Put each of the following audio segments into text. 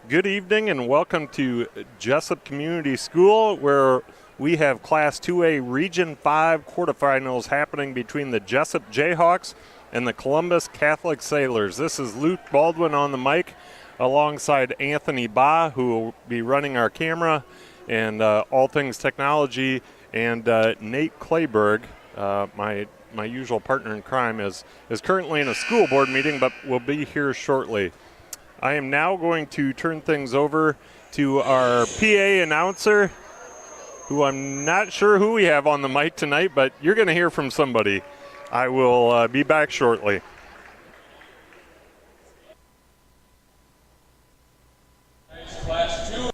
Good evening and welcome to Jesup Community School, where we have Class 2A Region 5 quarterfinals happening between the Jesup J-Hawks and the Columbus Catholic Sailors. This is Luke Baldwin on the mic alongside Anthony Ba, who will be running our camera and all things technology, and Nate Clayberg, my usual partner in crime, is currently in a school board meeting but will be here shortly. I am now going to turn things over to our PA announcer, who I'm not sure who we have on the mic tonight, but you're going to hear from somebody. I will be back shortly. Class 2.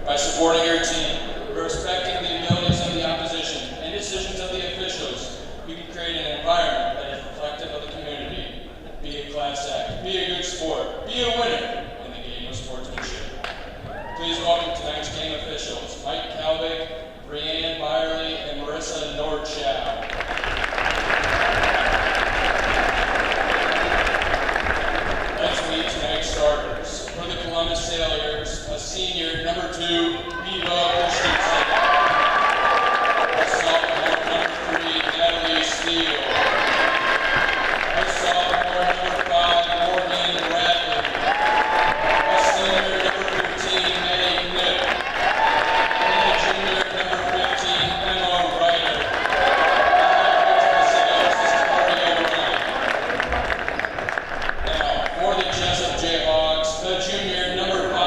By supporting your team, respecting the abilities of the opposition and decisions of the officials, you can create an environment that is reflective of the community. Be a class act, be a good sport, be a winner in the game of sportsmanship. Please welcome tonight's game officials, Mike Kalvik, Brianne Byerly, and Marissa Nordchow. Let's meet tonight's starters. For the Columbus Sailors, a senior, number 2, Eva Christensen. A sophomore, number 3, Natalie Steele. A sophomore, number 5, Morgan Bradley. A senior, number 15, Maddie Knipp. And a junior, number 15, Emma Ryder. Now, for the Jesup J-Hawks, the junior, number 5,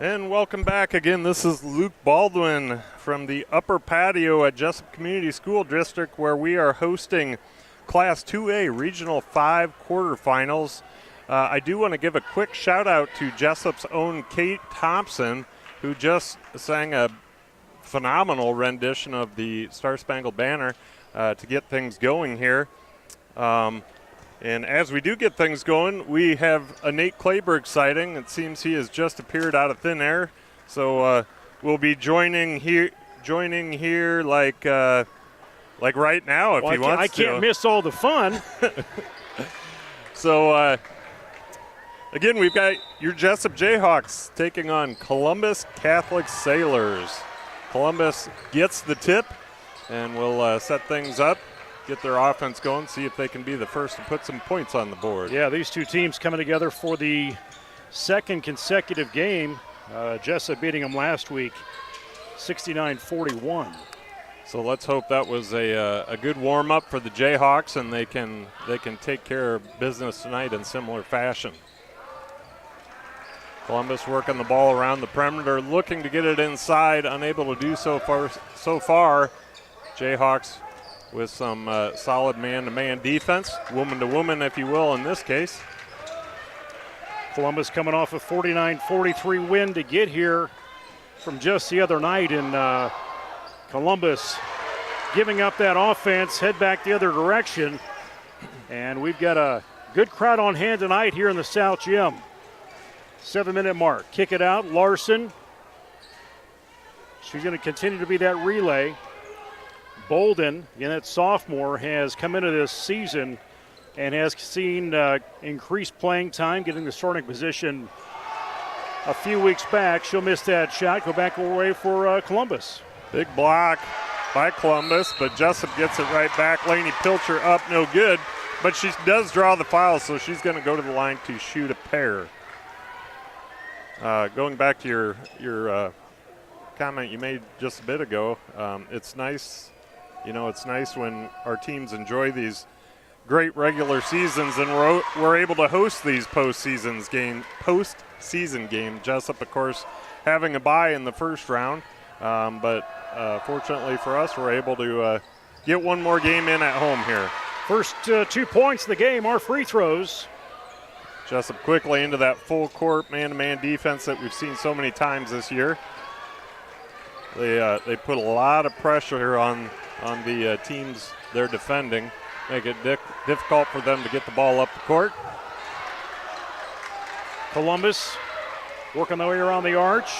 And welcome back again. This is Luke Baldwin from the upper patio at Jesup Community School District, where we are hosting Class 2A Regional 5 quarterfinals. I do want to give a quick shout out to Jesup's own Kate Thompson, who just sang a phenomenal rendition of the Star Spangled Banner to get things going here. And as we do get things going, we have a Nate Kleberg sighting. It seems he has just appeared out of thin air. So we'll be joining here like right now if he wants to. I can't miss all the fun. So, again, we've got your Jesup J-Hawks taking on Columbus Catholic Sailors. Columbus gets the tip, and we'll set things up, get their offense going, see if they can be the first to put some points on the board. Yeah, these two teams coming together for the second consecutive game. Jesup beating them last week, 69-41. So let's hope that was a good warm-up for the Jayhawks, and they can take care of business tonight in similar fashion. Columbus working the ball around the perimeter, looking to get it inside, unable to do so far. Jayhawks with some solid man-to-man defense, woman-to-woman, if you will, in this case. Columbus coming off a 49-43 win to get here from just the other night, and Columbus giving up that offense, head back the other direction. And we've got a good crowd on hand tonight here in the South Gym. 7-minute mark. Kick it out. Larson. She's going to continue to be that relay. Bolden, again, that sophomore, has come into this season and has seen increased playing time, getting the starting position a few weeks back. She'll miss that shot, go back away for Columbus. Big block by Columbus, but Jesup gets it right back. Lainey Pilcher up, no good, but she does draw the foul, so she's going to go to the line to shoot a pair. Going back to your comment you made just a bit ago, it's nice, it's nice when our teams enjoy these great regular seasons and we're able to host these postseason games. Jesup, of course, having a bye in the first round, but fortunately for us, we're able to get one more game in at home here. First 2 points of the game are free throws. Jesup quickly into that full court man-to-man defense that we've seen so many times this year. They put a lot of pressure on the teams they're defending, make it difficult for them to get the ball up the court. Columbus working their way around the arch.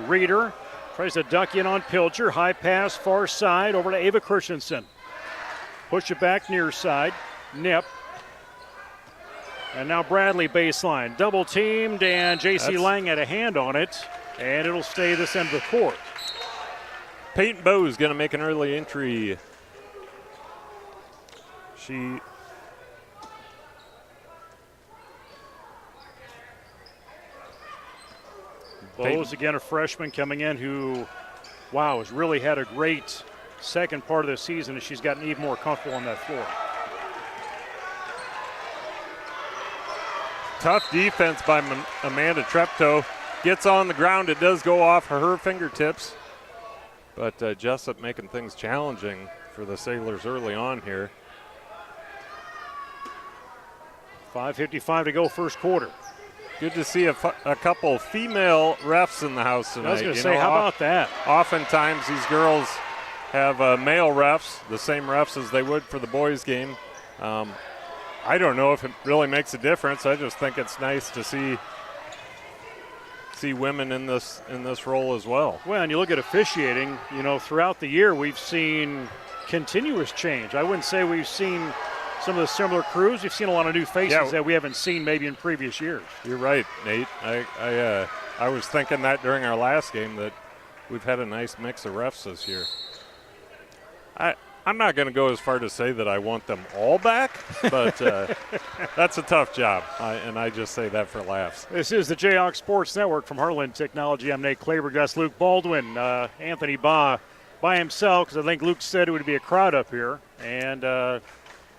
Reeder tries to duck in on Pilcher. High pass, far side, over to Ava Christensen. Push it back near side. Nip. And now Bradley baseline. Double teamed, and J.C. Lang had a hand on it, and it'll stay this end of the court. Peyton Bowe's going to make an early entry. Bowes, again, a freshman coming in who, has really had a great second part of the season as she's gotten even more comfortable on that floor. Tough defense by Amanda Treptow. Gets on the ground. It does go off her fingertips. But Jesup making things challenging for the Sailors early on here. 5:55 to go first quarter. Good to see a couple female refs in the house tonight. I was going to say, how about that? Oftentimes these girls have male refs, the same refs as they would for the boys' game. I don't know if it really makes a difference. I just think it's nice to see women in this role as well. Well, and you look at officiating, throughout the year we've seen continuous change. I wouldn't say we've seen some of the similar crews. We've seen a lot of new faces that we haven't seen maybe in previous years. You're right, Nate. I was thinking that during our last game that we've had a nice mix of refs this year. I'm not going to go as far to say that I want them all back, but that's a tough job, and I just say that for laughs. This is the Jayhawks Sports Network from Heartland Technology. I'm Nate Kleberg. That's Luke Baldwin. Anthony Baugh by himself, because I think Luke said it would be a crowd up here. And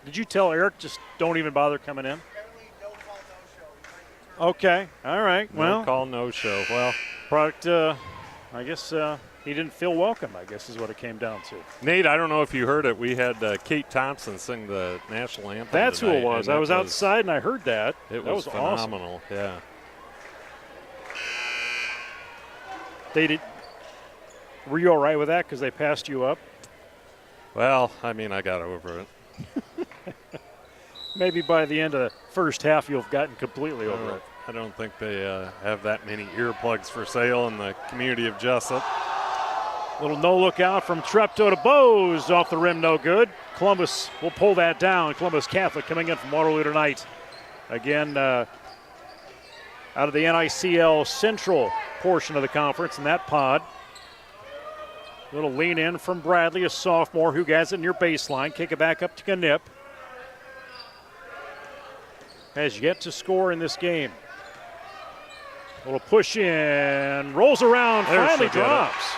did you tell Eric just don't even bother coming in? Okay, all right. No call, no show. Well, product, I guess he didn't feel welcome, I guess is what it came down to. Nate, I don't know if you heard it. We had Kate Thompson sing the national anthem. That's tonight, who it was. I was outside and I heard that. It was phenomenal, awesome. Yeah. Were you all right with that because they passed you up? Well, I mean, I got over it. maybe by the end of the first half you'll have gotten completely over it. I don't think they have that many earplugs for sale in the community of Jesup. Little no-look out from Treptow to Bose. Off the rim, no good. Columbus will pull that down. Columbus Catholic coming in from Waterloo tonight. Again, out of the NICL Central portion of the conference in that pod. Little lean in from Bradley, a sophomore who has it near baseline. Kick it back up to Knip. Has yet to score in this game. Little push in, rolls around, finally drops.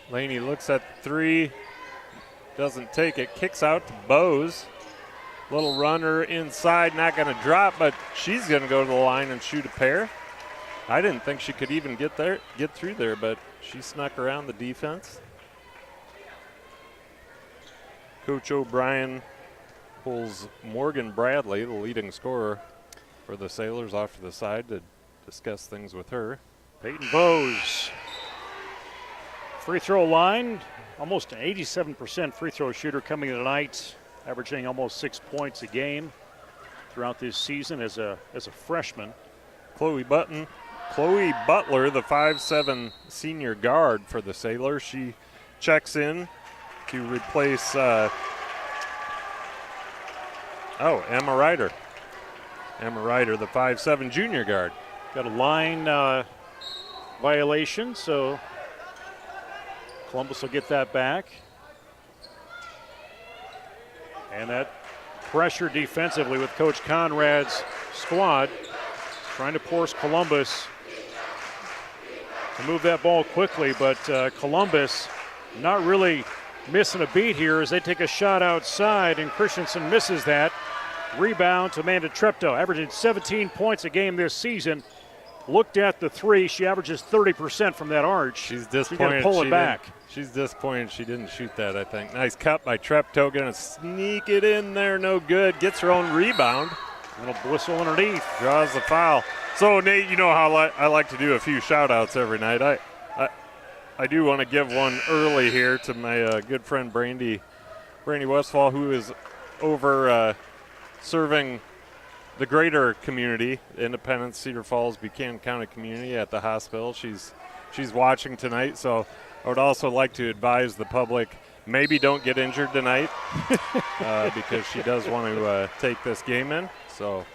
Laney looks at the three, doesn't take it, kicks out to Bose. Little runner inside, not going to drop, but she's going to go to the line and shoot a pair. I didn't think she could even get through there, but she snuck around the defense. Coach O'Brien pulls Morgan Bradley, the leading scorer for the Sailors, off to the side to discuss things with her. Peyton Bose. Free throw line, almost an 87% free throw shooter coming tonight, averaging almost 6 points a game throughout this season as a freshman. Chloe Butler, the 5'7" senior guard for the Sailors. She checks in to replace Emma Ryder. Emma Ryder, the 5'7" junior guard. Got a line violation, so Columbus will get that back. And that pressure defensively with Coach Conrad's squad trying to force Columbus to move that ball quickly, but Columbus not really missing a beat here as they take a shot outside, and Christensen misses that. Rebound to Amanda Treptow, averaging 17 points a game this season. Looked at the three, she averages 30% from that arch. She's disappointed. She's going to pull it back. She's disappointed she didn't shoot that, I think. Nice cut by Treptow, going to sneak it in there, no good. Gets her own rebound. A little whistle underneath. Draws the foul. So, Nate, you know how I like to do a few shout-outs every night. I do want to give one early here to my good friend Brandy Westfall, who is over serving the greater community, Independence, Cedar Falls, Buchanan County community at the hospital. She's watching tonight, so I would also like to advise the public, maybe don't get injured tonight because she does want to take this game in. So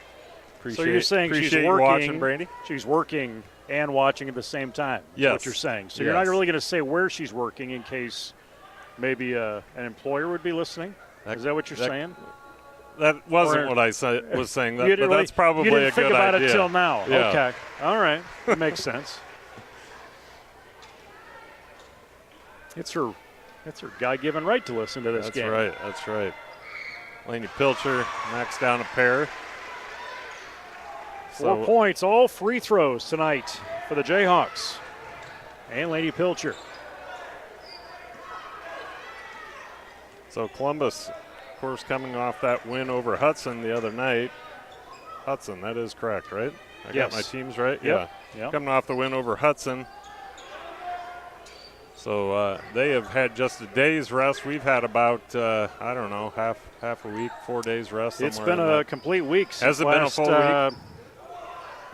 you're saying she's working, watching, Brandy? She's working and watching at the same time. Yes. What you're saying. So yes. You're not really going to say where she's working in case maybe an employer would be listening? Is that what you're saying? That wasn't what I was saying, but that's probably a good idea. You didn't think about idea. it till now. Yeah. Okay. All right. That makes sense. It's her God-given right to listen to this game. That's right. Laney Pilcher knocks down a pair. 4 points, all free throws tonight for the Jayhawks. And Laney Pilcher. So Columbus, of course, coming off that win over Hudson the other night. Hudson, that is correct, right? I got my teams right? Yep. Yeah. Coming off the win over Hudson. So they have had just a day's rest. We've had about, half a week, 4 days rest. It's been a complete week. Has it been a full week?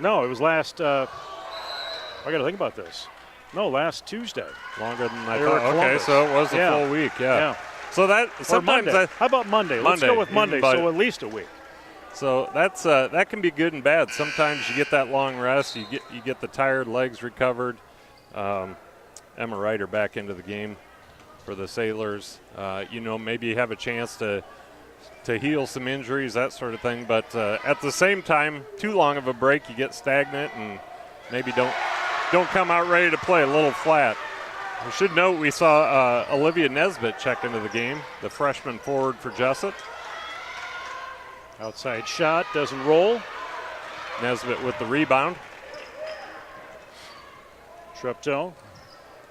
No, it was last, I got to think about this. No, last Tuesday. Longer than I thought. Okay, so it was a full week, yeah. So that sometimes how about Monday? Let's go with Monday, so at least a week. So that's that can be good and bad. Sometimes you get that long rest, you get the tired legs recovered. Emma Ryder back into the game for the Sailors. Maybe you have a chance to heal some injuries, that sort of thing. But at the same time, too long of a break, you get stagnant and maybe don't come out ready to play, a little flat. We should note we saw Olivia Nesbitt check into the game, the freshman forward for Jesup. Outside shot, doesn't roll. Nesbitt with the rebound. Treptow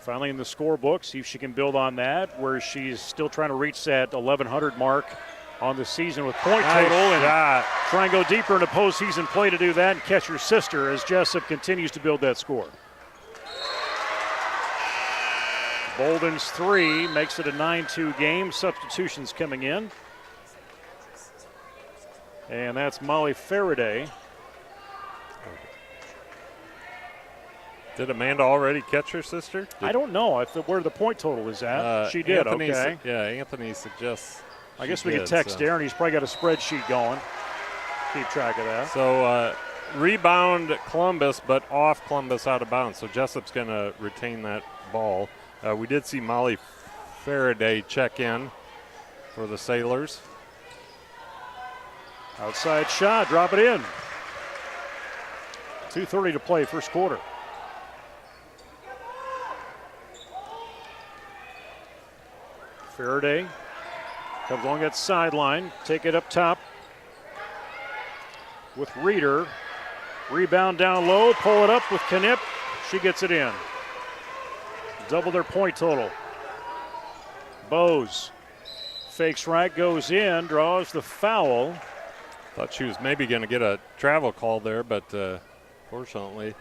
finally in the scorebook, see if she can build on that, where she's still trying to reach that 1,100 mark on the season with point total. And try and go deeper into postseason play to do that and catch her sister as Jesup continues to build that score. Bolden's 3 makes it a 9-2 game. Substitutions coming in. And that's Molly Faraday. Did Amanda already catch her sister? I don't know where the point total is at. She did, okay. Yeah, Anthony suggests. I guess we could text Darren. He's probably got a spreadsheet going. Keep track of that. So rebound Columbus, but off Columbus out of bounds. So Jesup's going to retain that ball. We did see Molly Faraday check in for the Sailors. Outside shot, drop it in. 2:30 to play, first quarter. Faraday comes along that sideline, take it up top with Reeder. Rebound down low, pull it up with Knipp. She gets it in. Double their point total. Bose fakes right, goes in, draws the foul. Thought she was maybe going to get a travel call there, but fortunately,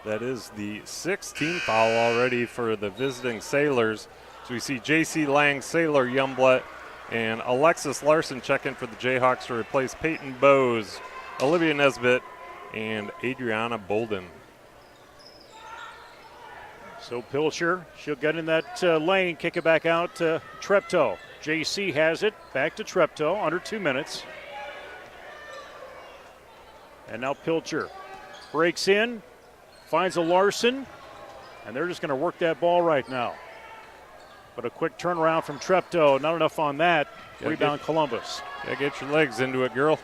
that is the 16th foul already for the visiting Sailors. So we see J.C. Lang, Sailor Youngblood, and Alexis Larson check in for the Jayhawks to replace Peyton Bose, Olivia Nesbitt, and Adriana Bolden. So Pilcher, she'll get in that lane, kick it back out to Treptow. J.C. has it, back to Treptow, under 2 minutes. And now Pilcher breaks in, finds a Larson, and they're just going to work that ball right now. But a quick turnaround from Treptow, not enough on that. Rebound Columbus. Yeah, get your legs into it, girl.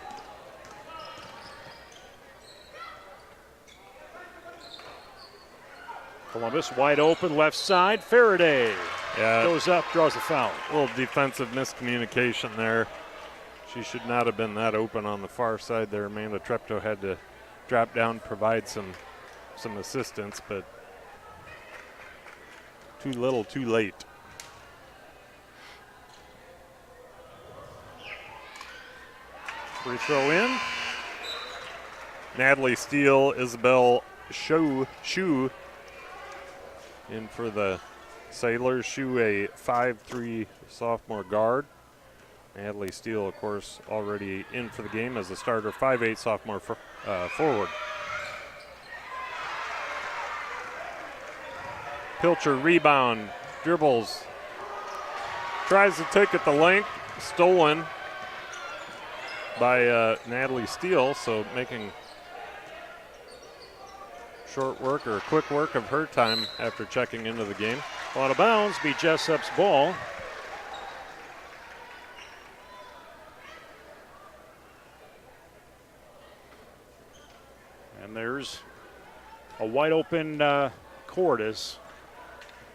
Columbus wide open, left side. Faraday goes up, draws the foul. A little defensive miscommunication there. She should not have been that open on the far side there. Amanda Treptow had to drop down, provide some assistance, but too little, too late. Free throw in. Natalie Steele, Isabel Shu in for the Sailors. Shu, a 5'3" sophomore guard. Natalie Steele, of course, already in for the game as a starter, 5'8" sophomore forward. Pilcher rebound, dribbles, tries to take it the length, stolen by Natalie Steele, so making short work or quick work of her time after checking into the game. Out of bounds, be Jesup's ball. And there's a wide open court as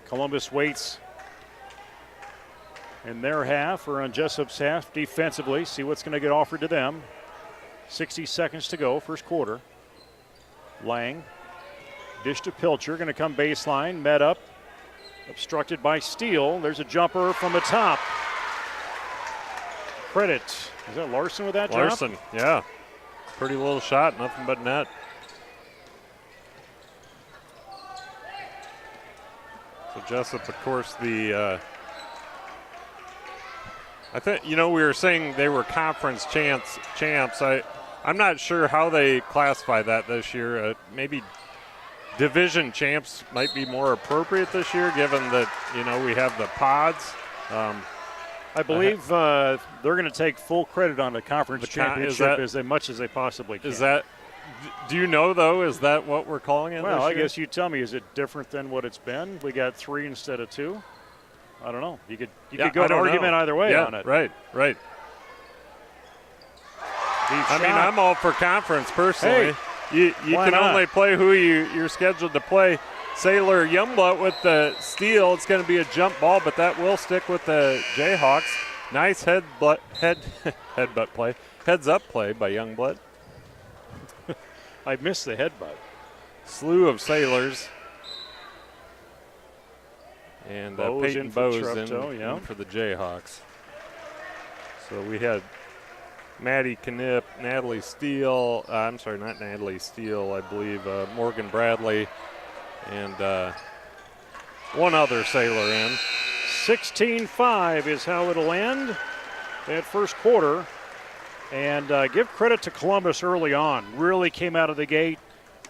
Columbus waits in their half or on Jesup's half defensively. See what's going to get offered to them. 60 seconds to go, first quarter. Lang, dish to Pilcher, going to come baseline, met up, obstructed by Steele. There's a jumper from the top. Credit. Is that Larson with that Larson, drop? yeah. Pretty little shot, nothing but net. So Jesup, of course, I think, we were saying they were conference champs. I'm not sure how they classify that this year. Maybe division champs might be more appropriate this year, given that, we have the pods. I believe they're going to take full credit on the conference championship as much as they possibly can. Is that, do you know, though, is that what we're calling it? Well, this I year? guess you tell me, is it different than what it's been? We got 3 instead of 2? I don't know. You could go an argument either way on it. Right. I mean, I'm all for conference personally. Hey, you can only play who you're scheduled to play. Sailor Youngblood with the steal. It's going to be a jump ball, but that will stick with the Jayhawks. Nice headbutt play. Heads up play by Youngblood. I missed the headbutt. Slew of Sailors. And Peyton Bose in for the Jayhawks. So we had Maddie Knipp, Natalie Steele, I'm sorry, not Natalie Steele, I believe Morgan Bradley, and one other Sailor in. 16-5 is how it'll end that first quarter. And give credit to Columbus early on. Really came out of the gate,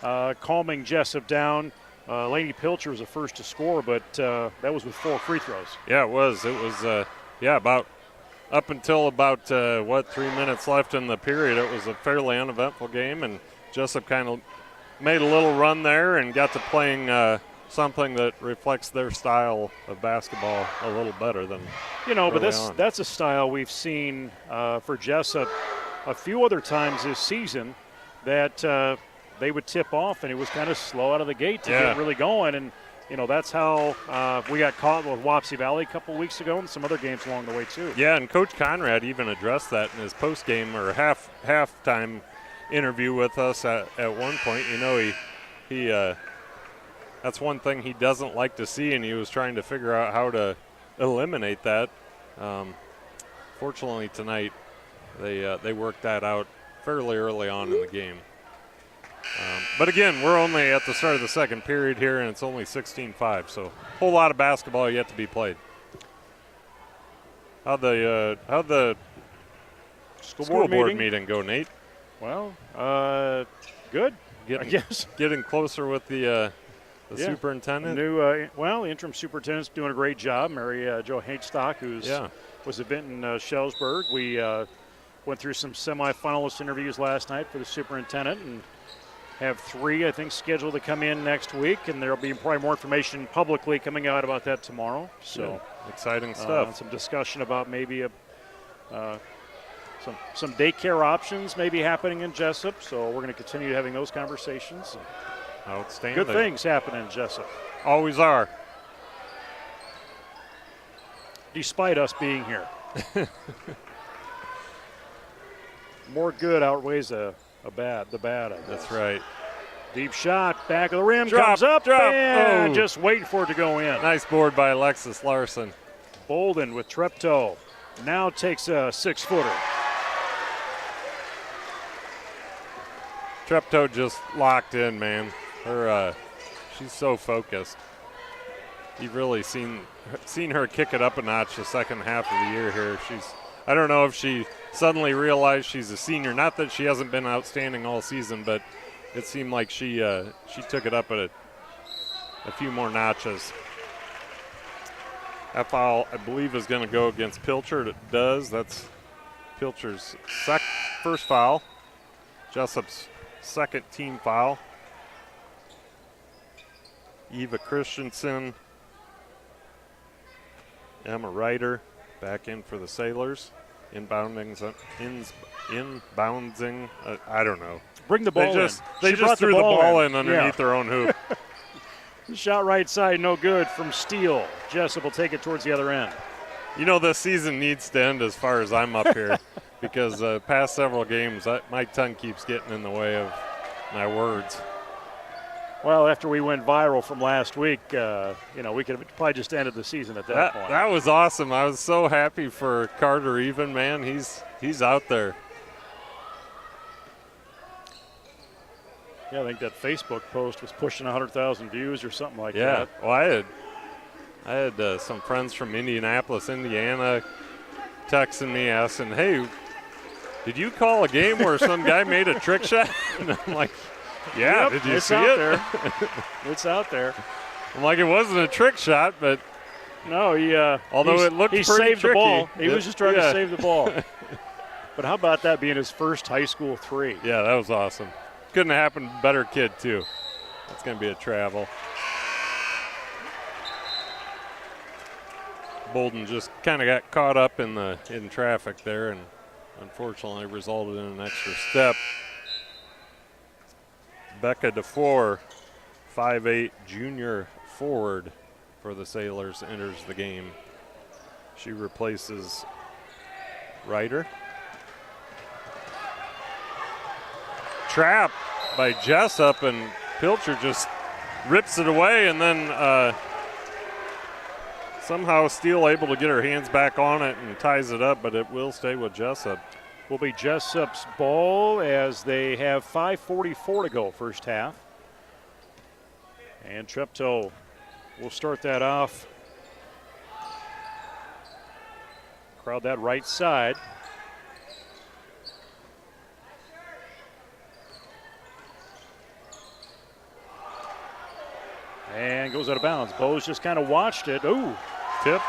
calming Jesup down. Lainey Pilcher was the first to score, but that was with 4 free throws. Yeah, it was. It was, about up until about, 3 minutes left in the period. It was a fairly uneventful game, and Jesup kind of made a little run there and got to playing something that reflects their style of basketball a little better than but on. that's a style we've seen for Jesup a few other times this season that they would tip off, and it was kind of slow out of the gate to get really going. And, that's how we got caught with Wapsie Valley a couple weeks ago and some other games along the way, too. Yeah, and Coach Conrad even addressed that in his post-game or halftime interview with us at one point. He that's one thing he doesn't like to see, and he was trying to figure out how to eliminate that. Fortunately tonight, they worked that out fairly early on in the game. But again, we're only at the start of the second period here, and it's only 16-5, so a whole lot of basketball yet to be played. How'd the school board meeting go, Nate? Well, good, I guess. Getting closer with the superintendent? The interim superintendent's doing a great job. Mary Jo Hagestock, who was at Vinton Schellsburg. We went through some semifinalist interviews last night for the superintendent and have 3, I think, scheduled to come in next week, and there'll be probably more information publicly coming out about that tomorrow. So exciting stuff. Some discussion about maybe some daycare options maybe happening in Jesup. So we're going to continue having those conversations. Outstanding. Good things happen in Jesup. Always are. Despite us being here. More good outweighs the bad, I guess. That's right. Deep shot, back of the rim, comes up, and just waiting for it to go in. Nice board by Alexis Larson. Bolden with Treptow. Now takes a 6-footer. Treptow just locked in, man. She's so focused. You've really seen her kick it up a notch the second half of the year here. I don't know if she suddenly realized she's a senior. Not that she hasn't been outstanding all season, but it seemed like she took it up at a few more notches. That foul, I believe, is going to go against Pilcher. It does. That's Pilcher's first foul. Jessup's second team foul. Eva Christensen, Emma Ryder back in for the Sailors. Inbounding, I don't know. Bring the ball in. They just threw the ball in underneath their own hoop. Shot right side, no good from Steele. Jesup will take it towards the other end. This season needs to end as far as I'm up here because past several games, my tongue keeps getting in the way of my words. Well, after we went viral from last week, we could have probably just ended the season at that point. That was awesome. I was so happy for Carter Even, man. He's out there. Yeah, I think that Facebook post was pushing 100,000 views or something like that. Yeah, well, I had some friends from Indianapolis, Indiana, texting me asking, hey, did you call a game where some guy made a trick shot? And I'm like, yeah, yep, did you see out it? There. It's out there. I'm like, it wasn't a trick shot, but no, although it looked he pretty saved tricky, the ball. He was just trying to save the ball. But how about that being his first high school 3? Yeah, that was awesome. Couldn't have happened to a better kid, too. That's going to be a travel. Bolden just kind of got caught up in traffic there and unfortunately resulted in an extra step. Becca DeFore, 5'8", junior forward for the Sailors, enters the game. She replaces Ryder. Trap by Jesup, and Pilcher just rips it away, and then somehow Steele able to get her hands back on it and ties it up, but it will stay with Jesup. Will be Jesup's ball as they have 5:44 to go first half. And Treptow will start that off. Crowd that right side. And goes out of bounds. Bose just kind of watched it. Ooh. Tip.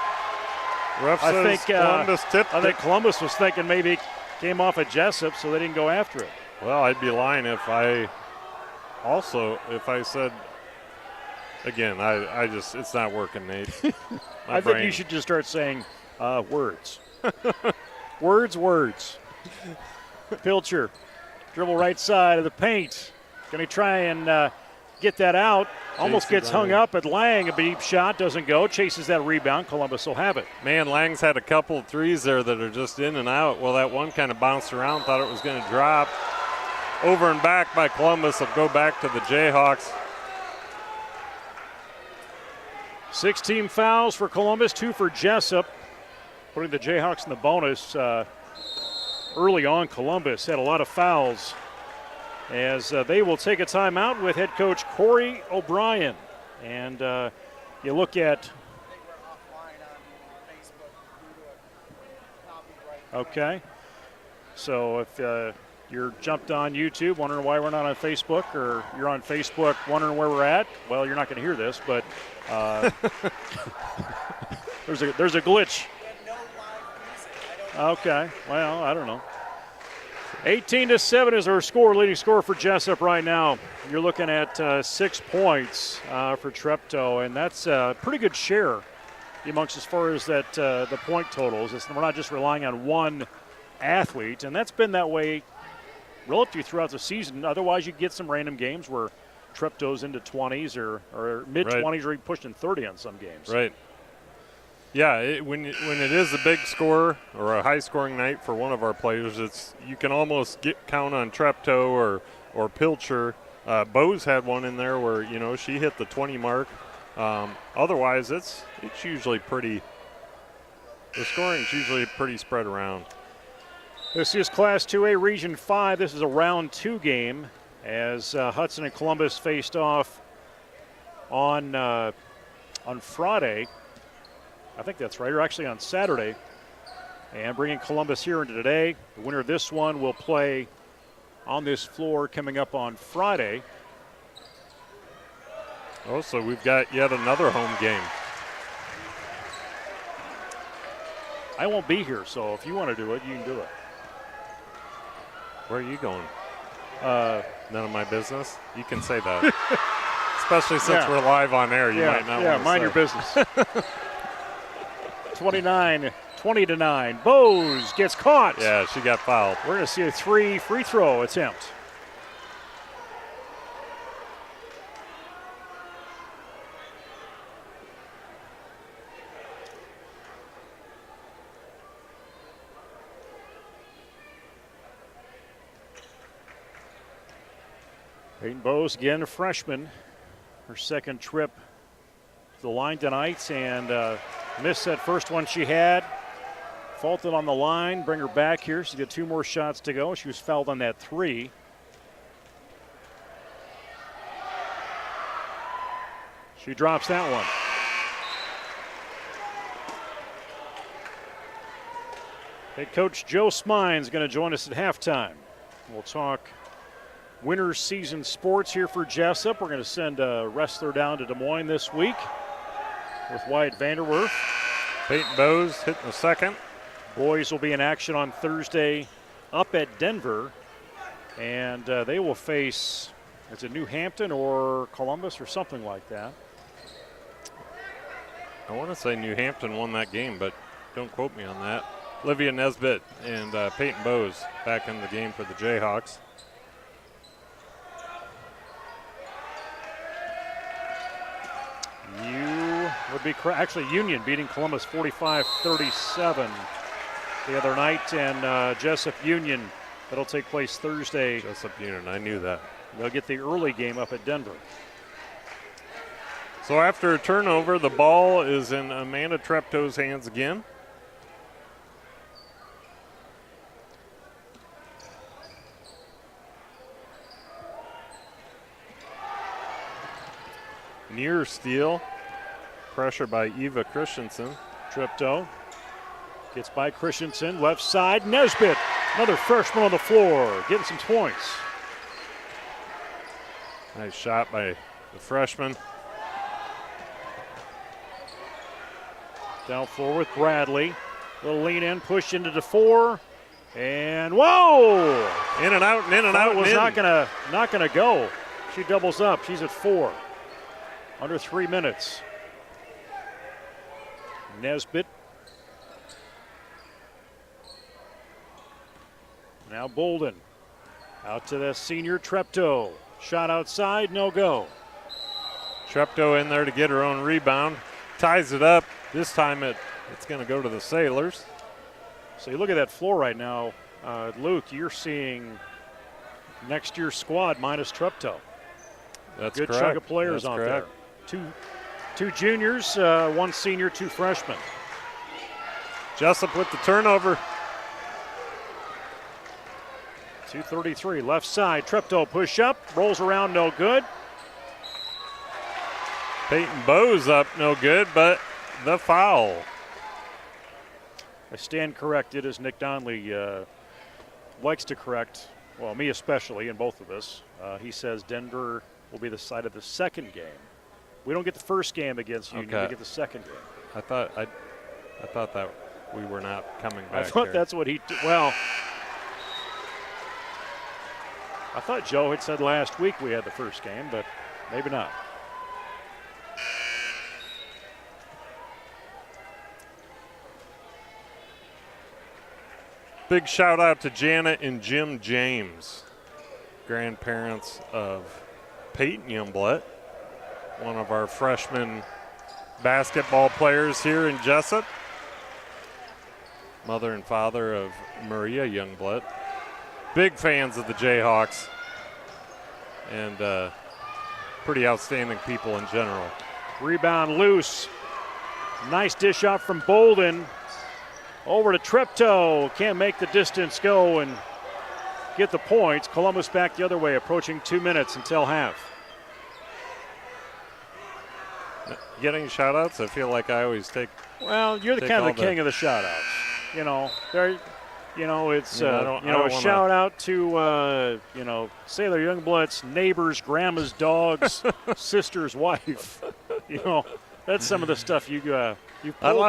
Ref says Columbus tipped I think Columbus was thinking maybe it came off of Jesup, so they didn't go after it. Well, I'd be lying if I said, again, I just, it's not working, Nate. I think you should just start saying words. Words. Pilcher, dribble right side of the paint. Going to try and get that out. Almost gets hung up at Lang. A deep shot doesn't go. Chases that rebound. Columbus will have it. Man, Lang's had a couple of threes there that are just in and out. Well, that one kind of bounced around, thought it was going to drop. Over and back by Columbus. Will go back to the Jayhawks. 16 fouls for Columbus, 2 for Jesup. Putting the Jayhawks in the bonus. Early on, Columbus had a lot of fouls as they will take a timeout with head coach Corey O'Brien. And you look at. Okay. So if you're jumped on YouTube wondering why we're not on Facebook, or you're on Facebook wondering where we're at, well, you're not going to hear this, but there's a glitch. Okay. Well, I don't know. 18-7 is our score, leading score for Jesup right now. You're looking at 6 points for Treptow, and that's a pretty good share amongst as far as that the point totals. We're not just relying on one athlete, and that's been that way relatively throughout the season. Otherwise, you get some random games where Treptow's into 20s or mid-20s, or even pushing 30 on some games. Right. Yeah, when it is a big score or a high-scoring night for one of our players, you can almost count on Treptow or Pilcher. Bose had one in there where she hit the 20 mark. Otherwise, it's usually pretty. The scoring's usually pretty spread around. This is Class 2A Region 5. This is a round 2 game as Hudson and Columbus faced off on Friday. I think that's right, or actually on Saturday. And bringing Columbus here into today. The winner of this one will play on this floor coming up on Friday. Oh, so we've got yet another home game. I won't be here, so if you want to do it, you can do it. Where are you going? None of my business? You can say that. Especially since we're live on air, you might not want to mind your business. 20-9. Bose gets caught. Yeah, she got fouled. We're going to see a 3 free throw attempt. Peyton Bose, again, a freshman. Her second trip to the line tonight, and missed that first one she had. Faulted on the line, bring her back here. She's got 2 more shots to go. She was fouled on that 3. She drops that one. Head coach Joe Smine is going to join us at halftime. We'll talk winter season sports here for Jesup. We're going to send a wrestler down to Des Moines this week with Wyatt Vanderwerf. Peyton Bose hitting the second. Boys will be in action on Thursday up at Denver, and they will face, is it New Hampton or Columbus or something like that? I want to say New Hampton won that game, but don't quote me on that. Olivia Nesbitt and Peyton Bose back in the game for the Jayhawks. Would be actually Union beating Columbus 45-37 the other night, and Jesup Union, that'll take place Thursday. Jesup Union, I knew that. They'll get the early game up at Denver. So after a turnover, the ball is in Amanda Treptow's hands again. Near steal. pressure by Eva Christensen. Tripto gets by Christensen, left side, Nesbitt, another freshman on the floor, getting some points. Nice shot by the freshman. Down floor with Bradley. Little lean in, push into the 4, and whoa! In and out, and in and out. It was not gonna go. She doubles up. She's at 4. Under 3 minutes. Nesbitt. Now Bolden. Out to the senior Treptow. Shot outside, no go. Treptow in there to get her own rebound. Ties it up. This time it's going to go to the Sailors. So you look at that floor right now, Luke, you're seeing next year's squad minus Treptow. That's good correct. chunk of players That's out correct. there. Two juniors, 1 senior, 2 freshmen. Jesup with the turnover. 2:33 left side. Treptow push up, rolls around, no good. Peyton Bowes up, no good, but the foul. I stand corrected, as Nick Donnelly likes to correct, well, me especially, in both of us. He says Denver will be the site of the second game. We don't get the first game against Union, we get the second game. I thought that we were not coming back. I thought here. that's what he, well, I thought Joe had said last week we had the first game, but maybe not. Big shout out to Janet and Jim James, grandparents of Peyton Youngblood, one of our freshman basketball players here in Jesup. Mother and father of Maria Youngblood. Big fans of the Jayhawks and pretty outstanding people in general. Rebound loose. Nice dish out from Bolden. Over to Treptow. Can't make the distance go and get the points. Columbus back the other way, approaching 2 minutes until half. Getting shout outs, I feel like I always take. Well, you're the kind of the king of the shout outs. You know, it's shout out to Sailor Youngblood's neighbor's grandma's dog's sister's wife. You know, that's some of the stuff you pulled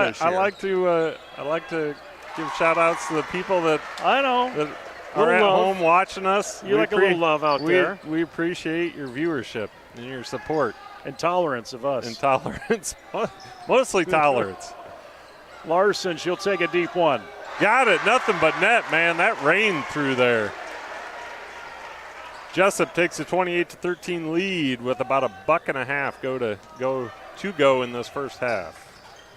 this year. I like to give shout outs to the people that I know that are at home watching us. You like a little love out there. We appreciate your viewership and your support. And tolerance of us. And tolerance. Mostly tolerance. Larson, she'll take a deep one. Got it. Nothing but net, man. That rained through there. Jesup takes a 28-13 lead with about a buck and a half go in this first half.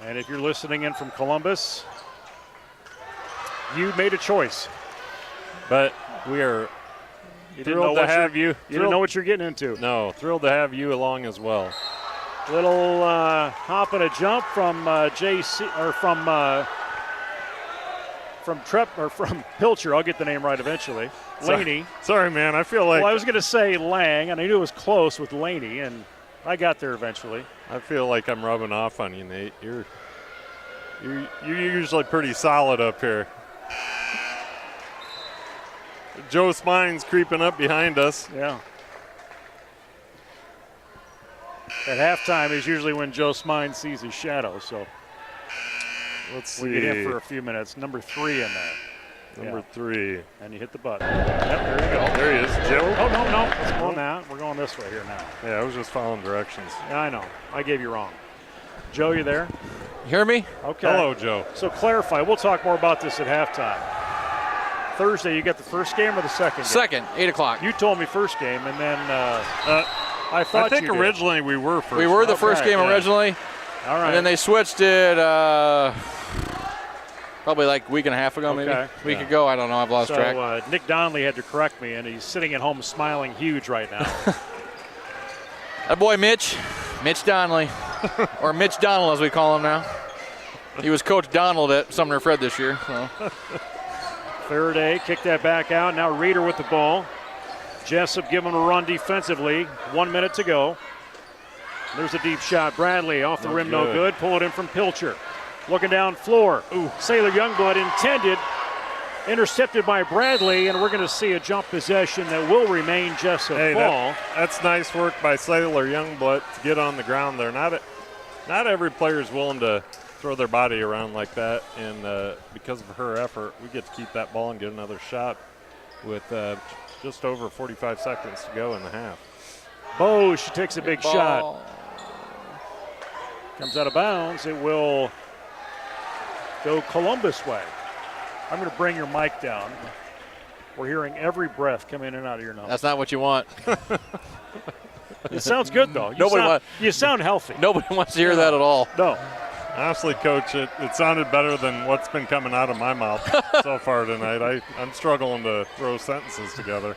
And if you're listening in from Columbus, you made a choice. But we are thrilled to have you. You didn't know what you're getting into. No, thrilled to have you along as well. Little hop and a jump from from Pilcher. I'll get the name right eventually. Laney. Sorry, man. I feel like. Well, I was going to say Lang, and I knew it was close with Laney, and I got there eventually. I feel like I'm rubbing off on you, Nate. You're usually pretty solid up here. Joe Spine's creeping up behind us. Yeah. At halftime is usually when Joe Spine sees his shadow, so let's see. We get him for a few minutes. Number 3 in there. Number 3. And you hit the button. Yep, there you go. There he is, Joe. Oh, no. Let's go now. We're going this way here now. Yeah, I was just following directions. Yeah, I know. I gave you wrong. Joe, you there? You hear me? Okay. Hello, Joe. So clarify. We'll talk more about this at halftime. Thursday, you got the first game or the second game? Second, 8 o'clock. You told me first game, and then I think originally we were first. We were the first game originally. All right. And then they switched it probably like a week and a half ago, maybe. A week ago. I don't know. I've lost track. Nick Donnelly had to correct me, and he's sitting at home smiling huge right now. That boy Mitch Donnelly, or Mitch Donald as we call him now. He was Coach Donald at Sumner Fred this year. So. Faraday kicked that back out. Now Reeder with the ball. Jesup giving him a run defensively. 1 minute to go. There's a deep shot. Bradley off the rim, no good. good. Pull it in from Pilcher. Looking down floor. Ooh, Sailor Youngblood intended. Intercepted by Bradley, and we're going to see a jump possession that will remain Jesup ball. That's nice work by Sailor Youngblood to get on the ground there. Not every player is willing to throw their body around like that, and because of her effort, we get to keep that ball and get another shot with just over 45 seconds to go in the half. Bose, she takes a big shot. Comes out of bounds. It will go Columbus way. I'm going to bring your mic down. We're hearing every breath come in and out of your nose. That's not what you want. It sounds good, though. You sound healthy. Nobody wants to hear that at all. No. Honestly, Coach, it sounded better than what's been coming out of my mouth so far tonight. I'm struggling to throw sentences together.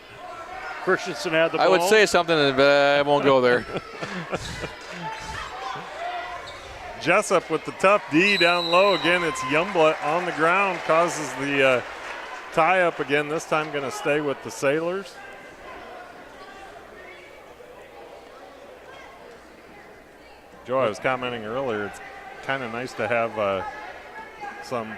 Christensen had the ball. I would say something, but I won't go there. Jesup with the tough D down low. Again, it's Youngblood on the ground, causes the tie-up again. This time going to stay with the Sailors. Joe, I was commenting earlier, it's kind of nice to have some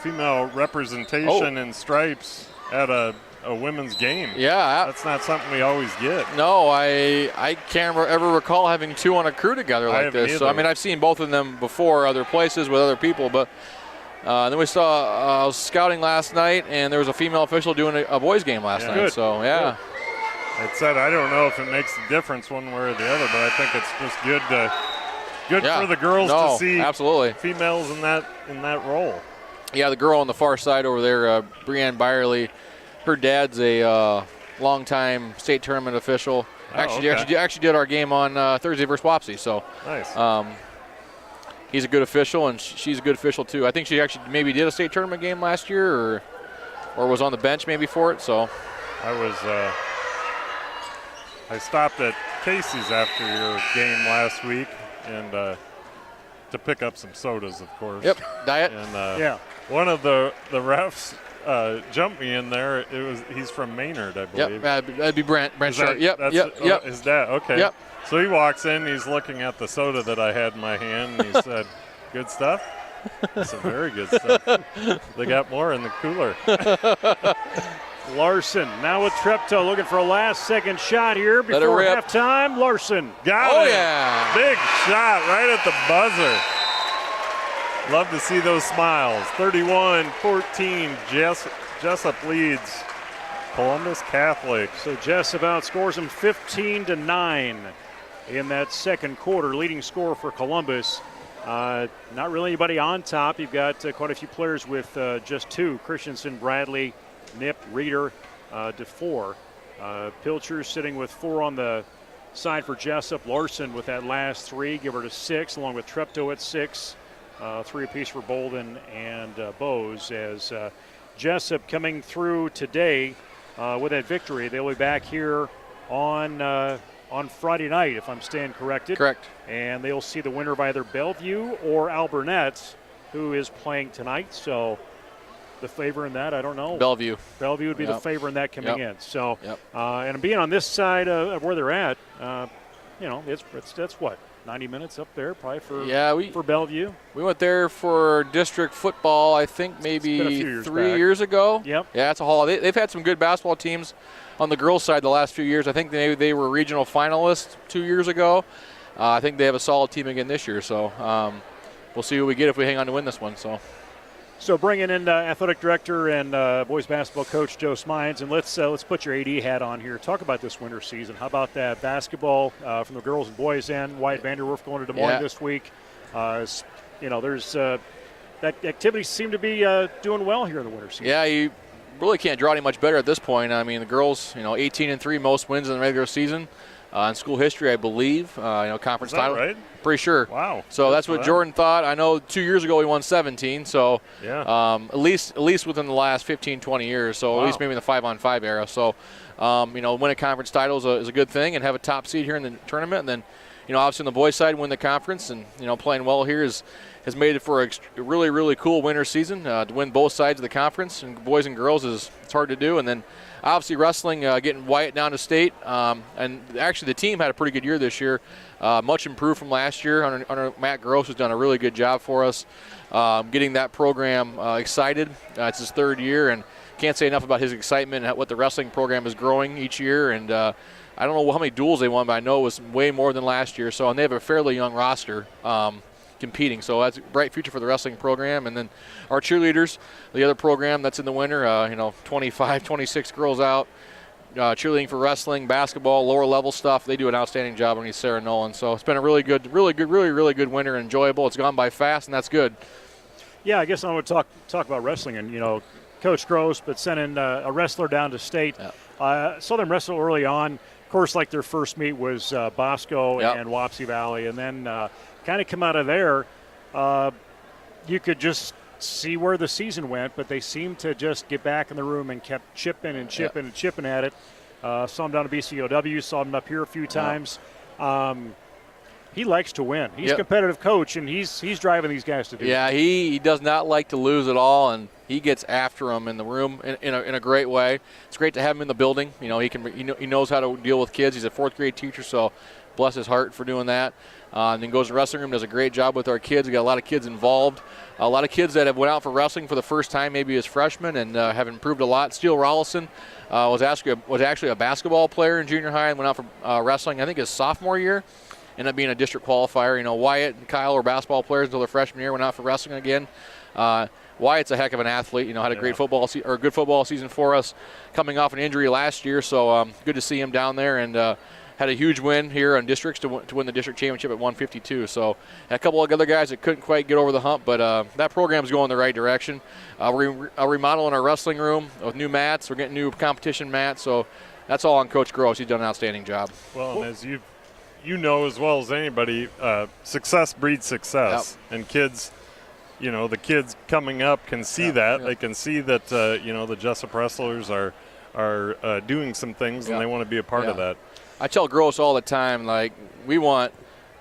female representation in stripes at a women's game. Yeah. That's not something we always get. No, I can't ever recall having two on a crew together like this. Either. So, I mean, I've seen both of them before other places with other people, but then we saw, I was scouting last night, and there was a female official doing a boys game last night. Good. So, yeah. It said, I don't know if it makes a difference one way or the other, but I think it's just good for the girls to see absolutely females in that role. Yeah, the girl on the far side over there, Brianne Byerly, her dad's a longtime state tournament official. Actually did our game on Thursday versus Wapsie. So nice. He's a good official, and she's a good official too. I think she actually maybe did a state tournament game last year, or was on the bench maybe for it. So I stopped at Casey's after your game last week, and to pick up some sodas, of course. Yep, diet. And one of the refs jumped me in there. He's from Maynard, I believe. Yep, that'd be Brent Sharp. Yep. His dad. Okay. Yep. So he walks in. He's looking at the soda that I had in my hand, and he said, "Good stuff." I said, "Very good stuff." They got more in the cooler. Larson now with Treptow looking for a last-second shot here before halftime. Larson got it. Yeah. Big shot right at the buzzer. Love to see those smiles. 31-14, Jesup leads Columbus Catholic. So Jesup outscores them 15-9 in that second quarter. Leading scorer for Columbus. Not really anybody on top. You've got quite a few players with just two. Christensen, Bradley, Nip, Reeder, DeFore. Pilcher sitting with 4 on the side for Jesup. Larson with that last 3, give her to 6, along with Treptow at 6. 3 apiece for Bolden and Bose, as Jesup coming through today with that victory. They'll be back here on Friday night, if I'm staying corrected. Correct. And they'll see the winner of either Bellevue or Alburnett, who is playing tonight. So the favor in that, I don't know. Bellevue Would be the favor in that coming in. So, Yep. And being on this side of where they're at, that's what, 90 minutes up there probably for Bellevue. We went there for district football, I think maybe 3 years ago. Yep. Yeah, it's a haul. They've had some good basketball teams on the girls' side the last few years. I think they were regional finalists 2 years ago. I think they have a solid team again this year. So we'll see what we get if we hang on to win this one. So bringing in athletic director and boys basketball coach Joe Smines, and let's put your AD hat on here. Talk about this winter season. How about that basketball from the girls and boys end? Wyatt Vanderwerf going to Des Moines this week. There's that activities seem to be doing well here in the winter season. Yeah, you really can't draw any much better at this point. I mean, the girls, 18-3, most wins in the regular season. In school history, I believe, conference Is that title. Right? Pretty sure. Wow. So that's what Jordan thought. I know 2 years ago we won 17. So at least within the last 15, 20 years. So at least maybe in the 5-on-5 era. So win a conference title is a good thing, and have a top seed here in the tournament, and then obviously on the boys' side, win the conference, and playing well here has made it for a really, really cool winter season. To win both sides of the conference, and boys and girls, it's hard to do. And then obviously wrestling, getting Wyatt down to state, and actually the team had a pretty good year this year, much improved from last year. Under Matt Gross has done a really good job for us, getting that program excited. It's his third year, and can't say enough about his excitement and what the wrestling program is growing each year. And I don't know how many duels they won, but I know it was way more than last year. So, and they have a fairly young roster competing. So that's a bright future for the wrestling program. And then our cheerleaders, the other program that's in the winter, 25, 26 girls out, cheerleading for wrestling, basketball, lower level stuff. They do an outstanding job underneath Sarah Nolan. So it's been a really good winter, enjoyable. It's gone by fast, and that's good. Yeah, I guess I want to talk about wrestling, and Coach Gross, but sending a wrestler down to state. Yeah. Saw them wrestle early on. Of course, like their first meet was Bosco and Wapsie Valley, and then kind of come out of there. You could just see where the season went, but they seemed to just get back in the room and kept chipping and chipping at it. Saw him down at BCOW, saw him up here a few times. He likes to win. He's a competitive coach, and he's driving these guys to do it. Yeah, he does not like to lose at all, and he gets after them in the room in a great way. It's great to have him in the building. He knows how to deal with kids. He's a fourth grade teacher, so bless his heart for doing that. And then goes to the wrestling room, does a great job with our kids. We got a lot of kids involved. A lot of kids that have went out for wrestling for the first time, maybe as freshmen, and have improved a lot. Steele Rollison was actually a basketball player in junior high and went out for wrestling, I think, his sophomore year. Ended up being a district qualifier. Wyatt and Kyle were basketball players until their freshman year, went out for wrestling again. Wyatt's a heck of an athlete. Had a great good football season for us, coming off an injury last year. So good to see him down there, and had a huge win here on districts to win the district championship at 152. So a couple of other guys that couldn't quite get over the hump, but that program's going the right direction. We're remodeling our wrestling room with new mats. We're getting new competition mats. So that's all on Coach Gross. He's done an outstanding job. Well, and as you know as well as anybody, success breeds success. Yep. And kids, the kids coming up can see that. Yep. They can see that, the Jesup wrestlers are doing some things, and they want to be a part of that. I tell Gross all the time, we want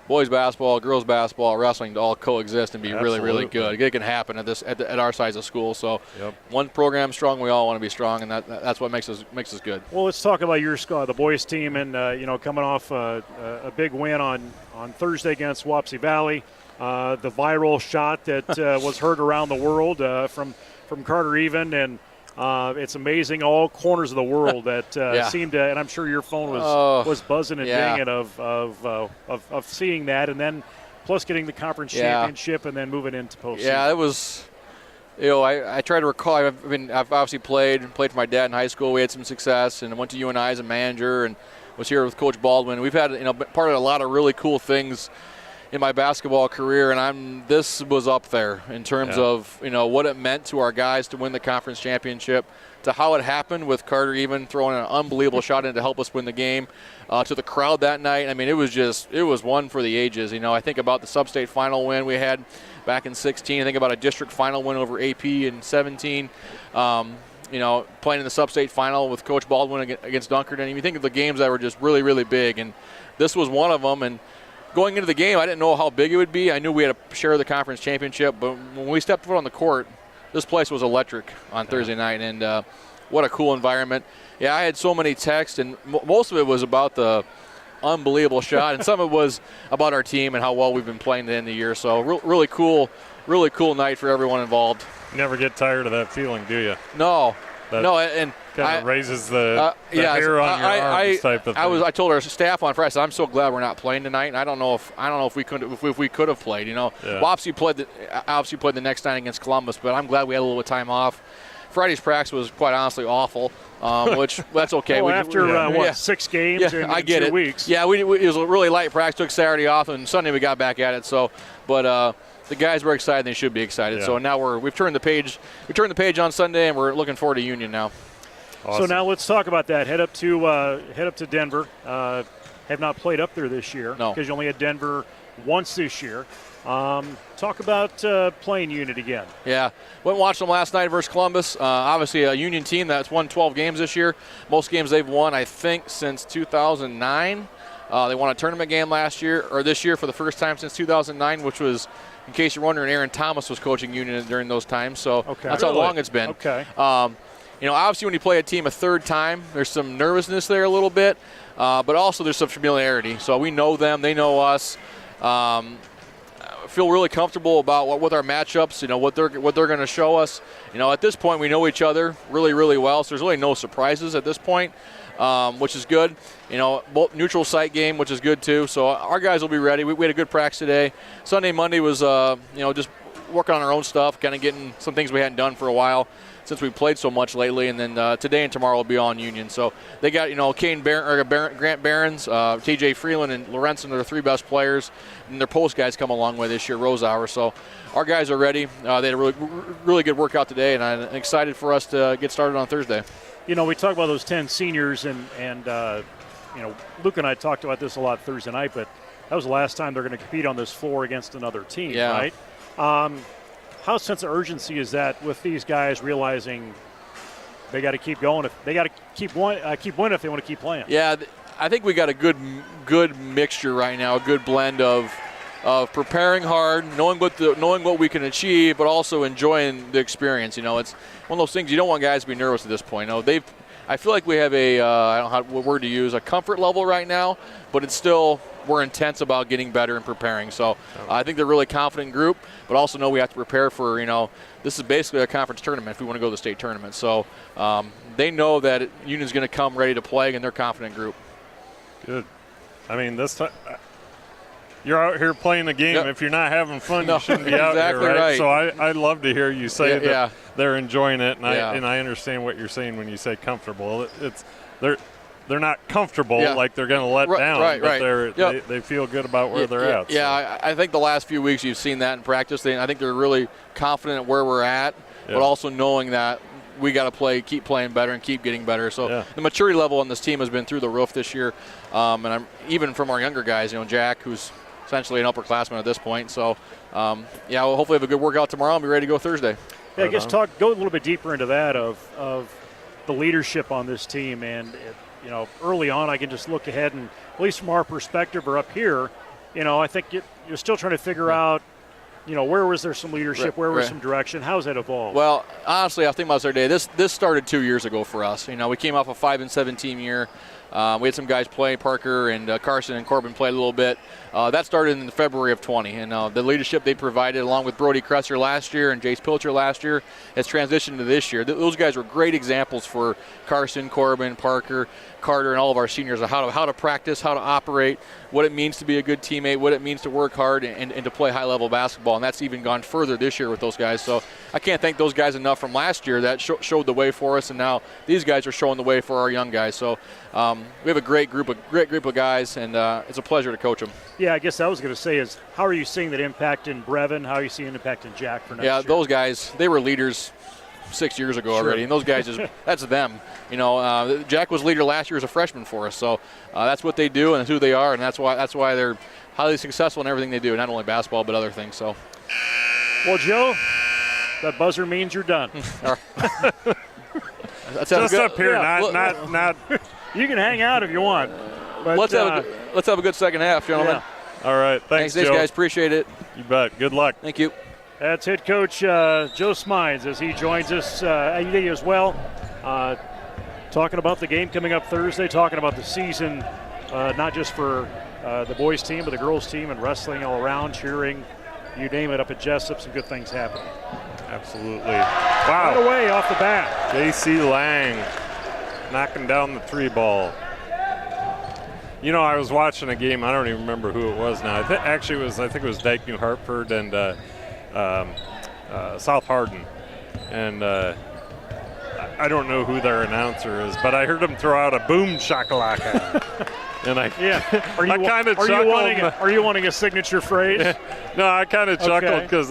boys basketball, girls basketball, wrestling to all coexist and be really, really good. It can happen at our size of school. So one program strong, we all want to be strong, and that's what makes us good. Well, let's talk about your the boys team, and coming off a big win on Thursday against Wapsie Valley, the viral shot that was heard around the world from Carter Even, and it's amazing, all corners of the world that seemed to, and I'm sure your phone was buzzing and dinging of seeing that, and then plus getting the conference championship and then moving into postseason. Yeah, it was. I try to recall. I've obviously played for my dad in high school. We had some success, and I went to UNI as a manager, and was here with Coach Baldwin. We've had part of a lot of really cool things in my basketball career, and this was up there in terms of what it meant to our guys to win the conference championship, to how it happened with Carter Even throwing an unbelievable shot in to help us win the game, to the crowd that night. I mean, it was one for the ages. I think about the sub-state final win we had back in 16. I think about a district final win over AP in 17. Playing in the sub-state final with Coach Baldwin against Dunkerton. You think of the games that were just really, really big, and this was one of them. And going into the game, I didn't know how big it would be. I knew we had to share the conference championship, but when we stepped foot on the court, this place was electric on Thursday night, and what a cool environment. Yeah, I had so many texts, and most of it was about the unbelievable shot, and some of it was about our team and how well we've been playing at the end of the year. So really cool night for everyone involved. You never get tired of that feeling, do you? No. And kind of raises the hair on your arms type of thing. I told our staff on Friday, I'm so glad we're not playing tonight. And I don't know if we could have played. Wapsie played the next night against Columbus, but I'm glad we had a little bit of time off. Friday's practice was quite honestly awful, which that's okay. Well, after 6 games in I get 2 it. weeks. Yeah, it was a really light practice. Took Saturday off, and Sunday we got back at it. So, but the guys were excited. They should be excited. Yeah. So now we've turned the page. We turned the page on Sunday, and we're looking forward to Union now. Awesome. So now let's talk about that. Head up to Denver. Have not played up there this year because you only had Denver once this year. Talk about playing Union again. Yeah, went and watched them last night versus Columbus. Obviously a Union team that's won 12 games this year. Most games they've won, I think, since 2009. They won a tournament game this year for the first time since 2009, which was, in case you're wondering, Aaron Thomas was coaching Union during those times. So that's how long it's been. Okay. Obviously when you play a team a third time, there's some nervousness there a little bit, but also there's some familiarity. So we know them, they know us. Feel really comfortable about with our matchups, what they're going to show us. At this point we know each other really, really well, so there's really no surprises at this point, which is good. Both neutral site game, which is good too. So our guys will be ready. We had a good practice today. Sunday, Monday was just working on our own stuff, kind of getting some things we hadn't done for a while since we played so much lately, and then today and tomorrow will be all in Union. So they got, Grant Barons, TJ Freeland, and Lorenzen are the 3 best players, and their post guys come a long way this year, Rosehour. So our guys are ready. They had a really, really good workout today, and I'm excited for us to get started on Thursday. We talk about those 10 seniors, and Luke and I talked about this a lot Thursday night, but that was the last time they're going to compete on this floor against another team, right? How sense of urgency is that with these guys realizing they got to keep going? They got to keep winning if they want to keep playing. Yeah, I think we got a good mixture right now, a good blend of preparing hard, knowing what we can achieve, but also enjoying the experience. It's one of those things you don't want guys to be nervous at this point. I feel like we have I don't know what word to use, a comfort level right now, but it's still, we're intense about getting better and preparing. So I think they're a really confident group, but also know we have to prepare for, this is basically a conference tournament if we want to go to the state tournament. So they know that Union's going to come ready to play, and they're a confident group. Good. I mean, this time you're out here playing the game. Yep. If you're not having fun, you shouldn't be out exactly here, right? right. So I love to hear you say that they're enjoying it, and I understand what you're saying when you say comfortable. They're not comfortable like they're going to let down, but they feel good about where they're at. Yeah, I think the last few weeks you've seen that in practice. I think they're really confident at where we're at, but also knowing that we got to keep playing better and keep getting better. So the maturity level on this team has been through the roof this year, and I'm even from our younger guys. Jack, who's essentially an upperclassman at this point. So we'll hopefully have a good workout tomorrow and be ready to go Thursday. Yeah, I guess go a little bit deeper into that of the leadership on this team, and early on I can just look ahead, and at least from our perspective or up here, I think you're still trying to figure out, where was there some leadership, where was some direction, how's that evolved? Well, honestly, I think about it today. This started 2 years ago for us. We came off a 5-7 team year. We had some guys play, Parker and Carson and Corbin played a little bit. That started in February of 20, and the leadership they provided, along with Brody Kresser last year and Jace Pilcher last year, has transitioned to this year. Those guys were great examples for Carson, Corbin, Parker, Carter, and all of our seniors of how to practice, how to operate, what it means to be a good teammate, what it means to work hard and to play high-level basketball, and that's even gone further this year with those guys. So I can't thank those guys enough from last year that showed the way for us, and now these guys are showing the way for our young guys. So we have a great group of guys, and it's a pleasure to coach them. Yeah, I guess I was going to say is, how are you seeing that impact in Brevin? How are you seeing an impact in Jack for next year? Yeah, those guys, they were leaders 6 years ago already, and those guys, that's them. Jack was leader last year as a freshman for us, so that's what they do and that's who they are, and that's why they're highly successful in everything they do, not only basketball but other things. So, well, Joe, that buzzer means you're done. Just up here, not. You can hang out if you want. But, let's have a good second half, gentlemen. Yeah. All right, thanks, Joe. Guys. Appreciate it. You bet. Good luck. Thank you. That's head coach Joe Smines as he joins us as well, talking about the game coming up Thursday, talking about the season, not just for the boys team, but the girls team and wrestling all around, cheering, you name it, up at Jesup. Some good things happening. Absolutely. Wow. Right away off the bat. J.C. Lang knocking down the 3 ball. I was watching a game. I don't even remember who it was now. I think it was Dyke New Hartford and South Hardin. And I don't know who their announcer is, but I heard him throw out a boom shakalaka. And I kind of chuckled. Are you wanting a signature phrase? No, I kind of chuckled because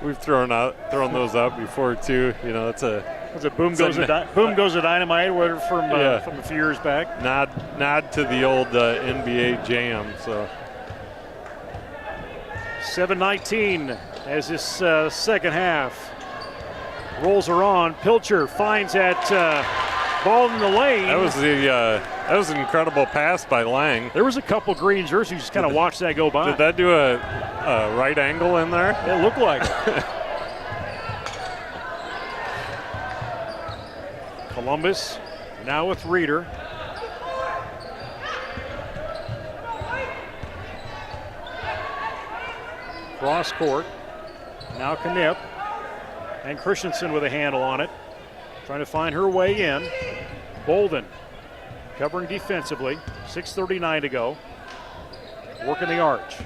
we've thrown those out before too. It's a boom goes a dynamite, whatever from a few years back. Nod to the old NBA Jam. So 7:19 as this second half rolls her on. Pilcher finds at Ball in the lane. That was an incredible pass by Lang. There was a couple green jerseys just kind of watched that go by. Did that do a right angle in there? It looked like it. Columbus now with Reeder. Cross court. Now Knipp. And Christensen with a handle on it. Trying to find her way in. Bolden covering defensively. 6:39 to go. Working the arch.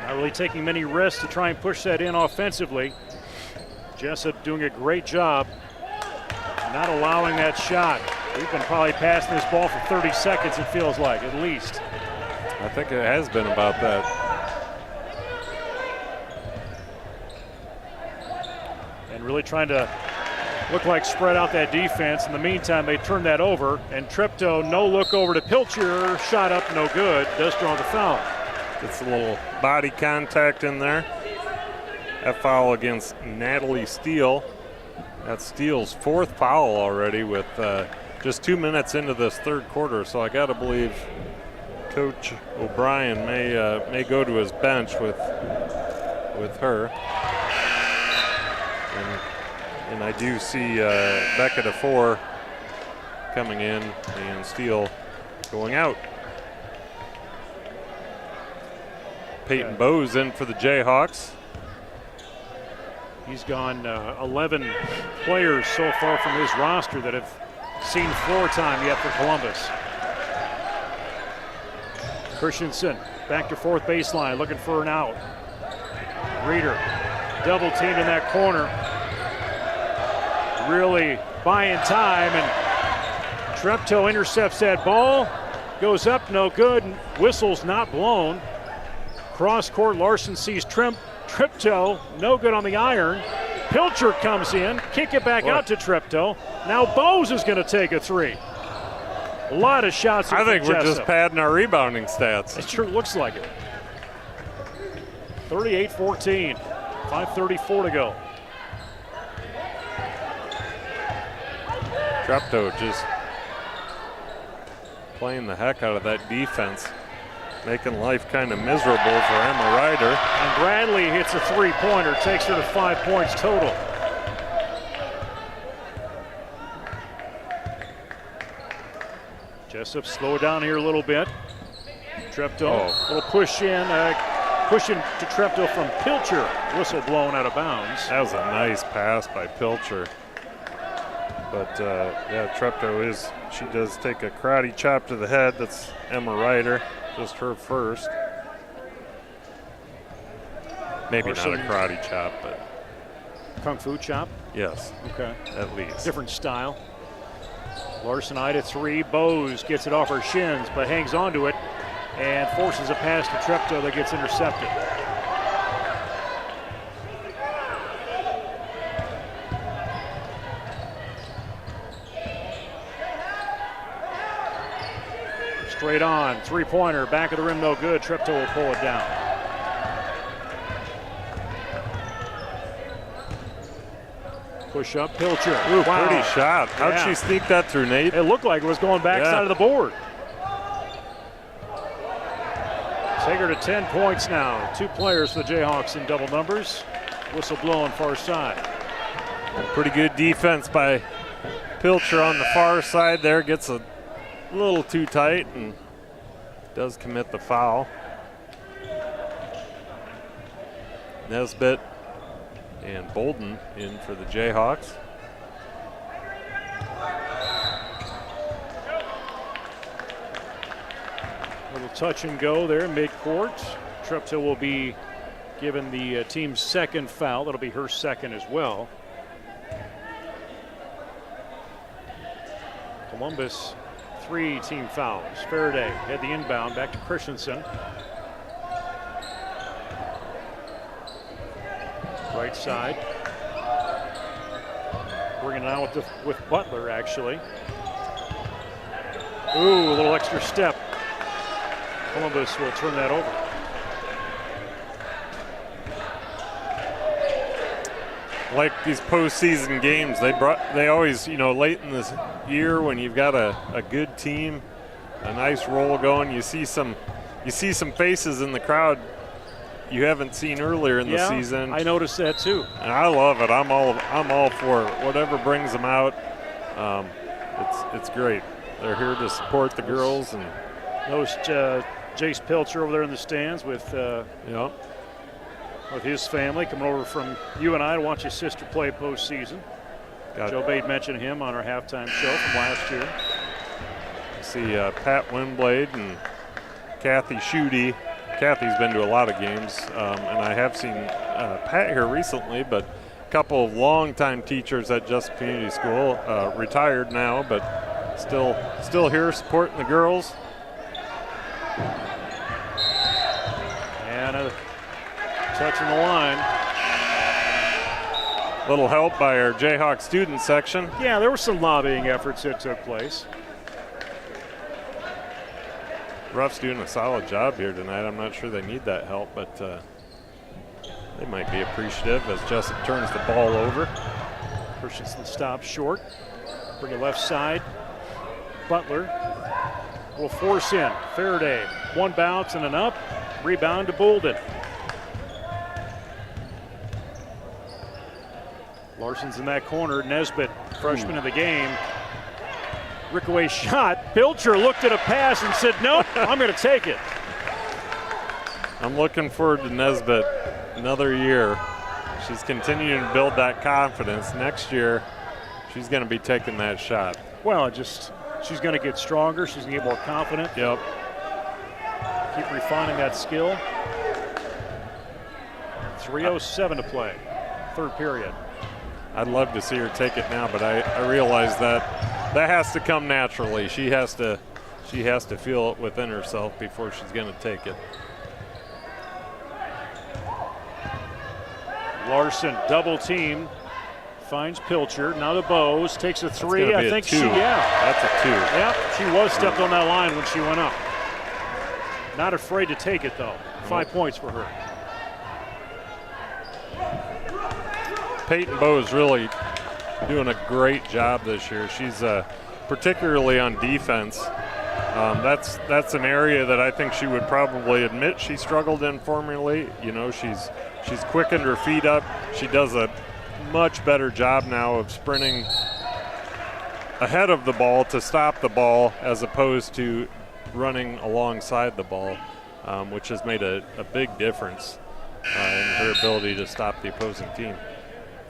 Not really taking many risks to try and push that in offensively. Jesup doing a great job not allowing that shot. We've been probably passing this ball for 30 seconds, it feels like, at least. I think it has been about that. And really trying to look like spread out that defense. In the meantime, they turn that over, and Treptow, no look over to Pilcher, shot up, no good, does draw the foul. It's a little body contact in there. That foul against Natalie Steele. That's Steele's 4th foul already with just 2 minutes into this 3rd quarter, so I got to believe Coach O'Brien may go to his bench with her. And I do see Becca DeFore coming in and Steele going out. Peyton Bowes in for the Jayhawks. He's gone 11 players so far from his roster that have seen floor time yet for Columbus. Christensen back to 4th baseline, looking for an out. Reeder double teamed in that corner. Really buying time, and Treptow intercepts that ball. Goes up, no good. Whistle's not blown. Cross court, Larson sees Treptow, no good on the iron. Pilcher comes in, kick it back out to Treptow. Now Bowes is going to take a 3. A lot of shots. I think we're just padding our rebounding stats. It sure looks like it. 38-14, 5:34 to go. Treptow just playing the heck out of that defense, making life kind of miserable for Emma Ryder. And Bradley hits a 3-pointer, takes her to 5 points total. Jesup slow down here a little bit. Treptow, little push in, pushing to Treptow from Pilcher. Whistle blown out of bounds. That was a nice pass by Pilcher. But yeah, Treptow she does take a karate chop to the head. That's Emma Ryder, just her first. Maybe not a karate chop, but. Kung Fu chop? Yes. Okay. At least. Different style. Larson Ida 3. Bowes gets it off her shins, but hangs on to it and forces a pass to Treptow that gets intercepted. Straight on, 3-pointer, back of the rim, no good. Treptow will pull it down. Push up, Pilcher. Ooh, wow. Pretty shot. How'd she sneak that through, Nate? It looked like it was going backside of the board. Take her to 10 points now. 2 players for the Jayhawks in double numbers. Whistle blowing far side. Pretty good defense by Pilcher on the far side there. Gets a little too tight and does commit the foul. Nesbitt and Bolden in for the Jayhawks. Little touch and go there mid-court. Treptow will be given the team's 2nd foul. That'll be her 2nd as well. Columbus, 3 team fouls. Faraday had the inbound back to Christensen. Right side. Bringing it on with Butler, actually. Ooh, a little extra step. Columbus will turn that over. like these postseason games. They always, late in this year when you've got a good team, a nice roll going, you see some faces in the crowd you haven't seen earlier in the season. I noticed that too. And I love it. I'm all for it. Whatever brings them out, it's great. They're here to support the girls. And noticed Jace Pilcher over there in the stands with his family coming over from UNI to watch his sister play postseason. Joe Bade mentioned him on our halftime show from last year. See Pat Windblade and Kathy Schutte. Kathy's been to a lot of games, and I have seen Pat here recently, but a couple of longtime teachers at Jesup Community School, retired now, but still here supporting the girls. And a touching the line. Little help by our Jayhawk student section. Yeah, there were some lobbying efforts that took place. Ruff's doing a solid job here tonight. I'm not sure they need that help, but they might be appreciative as Jesup turns the ball over. Christensen stops short. Bring it left side. Butler will force in. Faraday, one bounce and an up. Rebound to Bolden. Larson's in that corner. Nesbitt, freshman of the game. Breakaway shot. Pilcher looked at a pass and said, nope, I'm going to take it. I'm looking forward to Nesbitt another year. She's continuing to build that confidence. Next year, she's going to be taking that shot. Well, she's going to get stronger. She's going to get more confident. Yep. Keep refining that skill. 3:07 to play, third period. I'd love to see her take it now, but I realize that has to come naturally. She has to feel it within herself before she's going to take it. Larson double team, finds Pilcher. Now the Bows, takes a three. I think that's a two. Yeah, she was stepped on that line when she went up. Not afraid to take it though. 5 points for her. Peyton Bowe is really doing a great job this year. She's particularly on defense. That's an area that I think she would probably admit she struggled in formerly. She's quickened her feet up. She does a much better job now of sprinting ahead of the ball to stop the ball as opposed to running alongside the ball, which has made a big difference in her ability to stop the opposing team.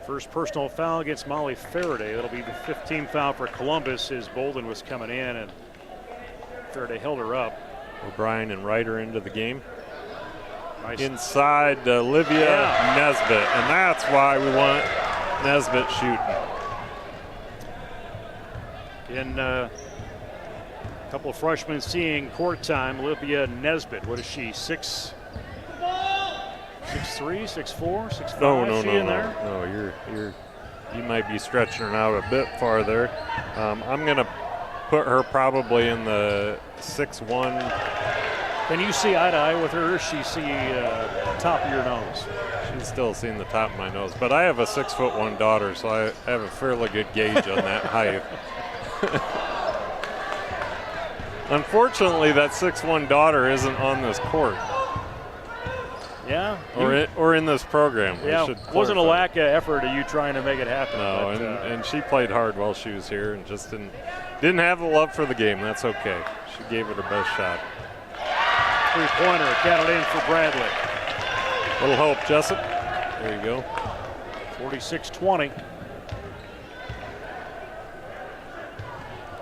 First personal foul against Molly Faraday. That'll be the 15th foul for Columbus as Bolden was coming in and Faraday held her up. O'Brien and Ryder into the game. Nice. Inside Olivia Nesbitt, and that's why we want Nesbitt shooting. In a couple of freshmen seeing court time. Olivia Nesbitt, what is she, 6'3", 6'4", 6'5"? No, you might be stretching her out a bit farther. I'm going to put her probably in the 6'1". Can you see eye to eye with her? Or she see top of your nose? She's still seeing the top of my nose, but I have a 6'1" daughter, so I have a fairly good gauge on that height. Unfortunately, that 6'1" daughter isn't on this court. Yeah. Or in this program. Yeah, it wasn't a lack of effort of you trying to make it happen. No, and she played hard while she was here and just didn't have the love for the game. That's okay. She gave it her best shot. Three-pointer counted in for Bradley. Little help, Jesup. There you go. 46-20.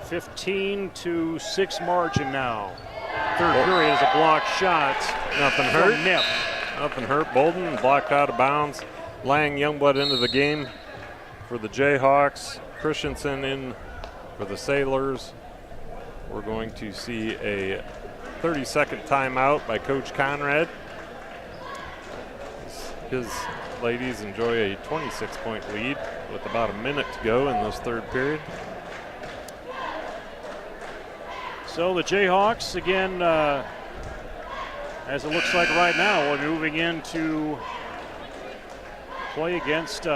15-6 margin now. Third period is a blocked shot. Nothing hurt. Nip. Nothing hurt. Bolden blocked out of bounds. Lang Youngblood into the game for the Jayhawks. Christensen in for the Sailors. We're going to see a 30-second timeout by Coach Conrad. His ladies enjoy a 26-point lead with about a minute to go in this third period. So the Jayhawks, again, as it looks like right now, we're moving into play against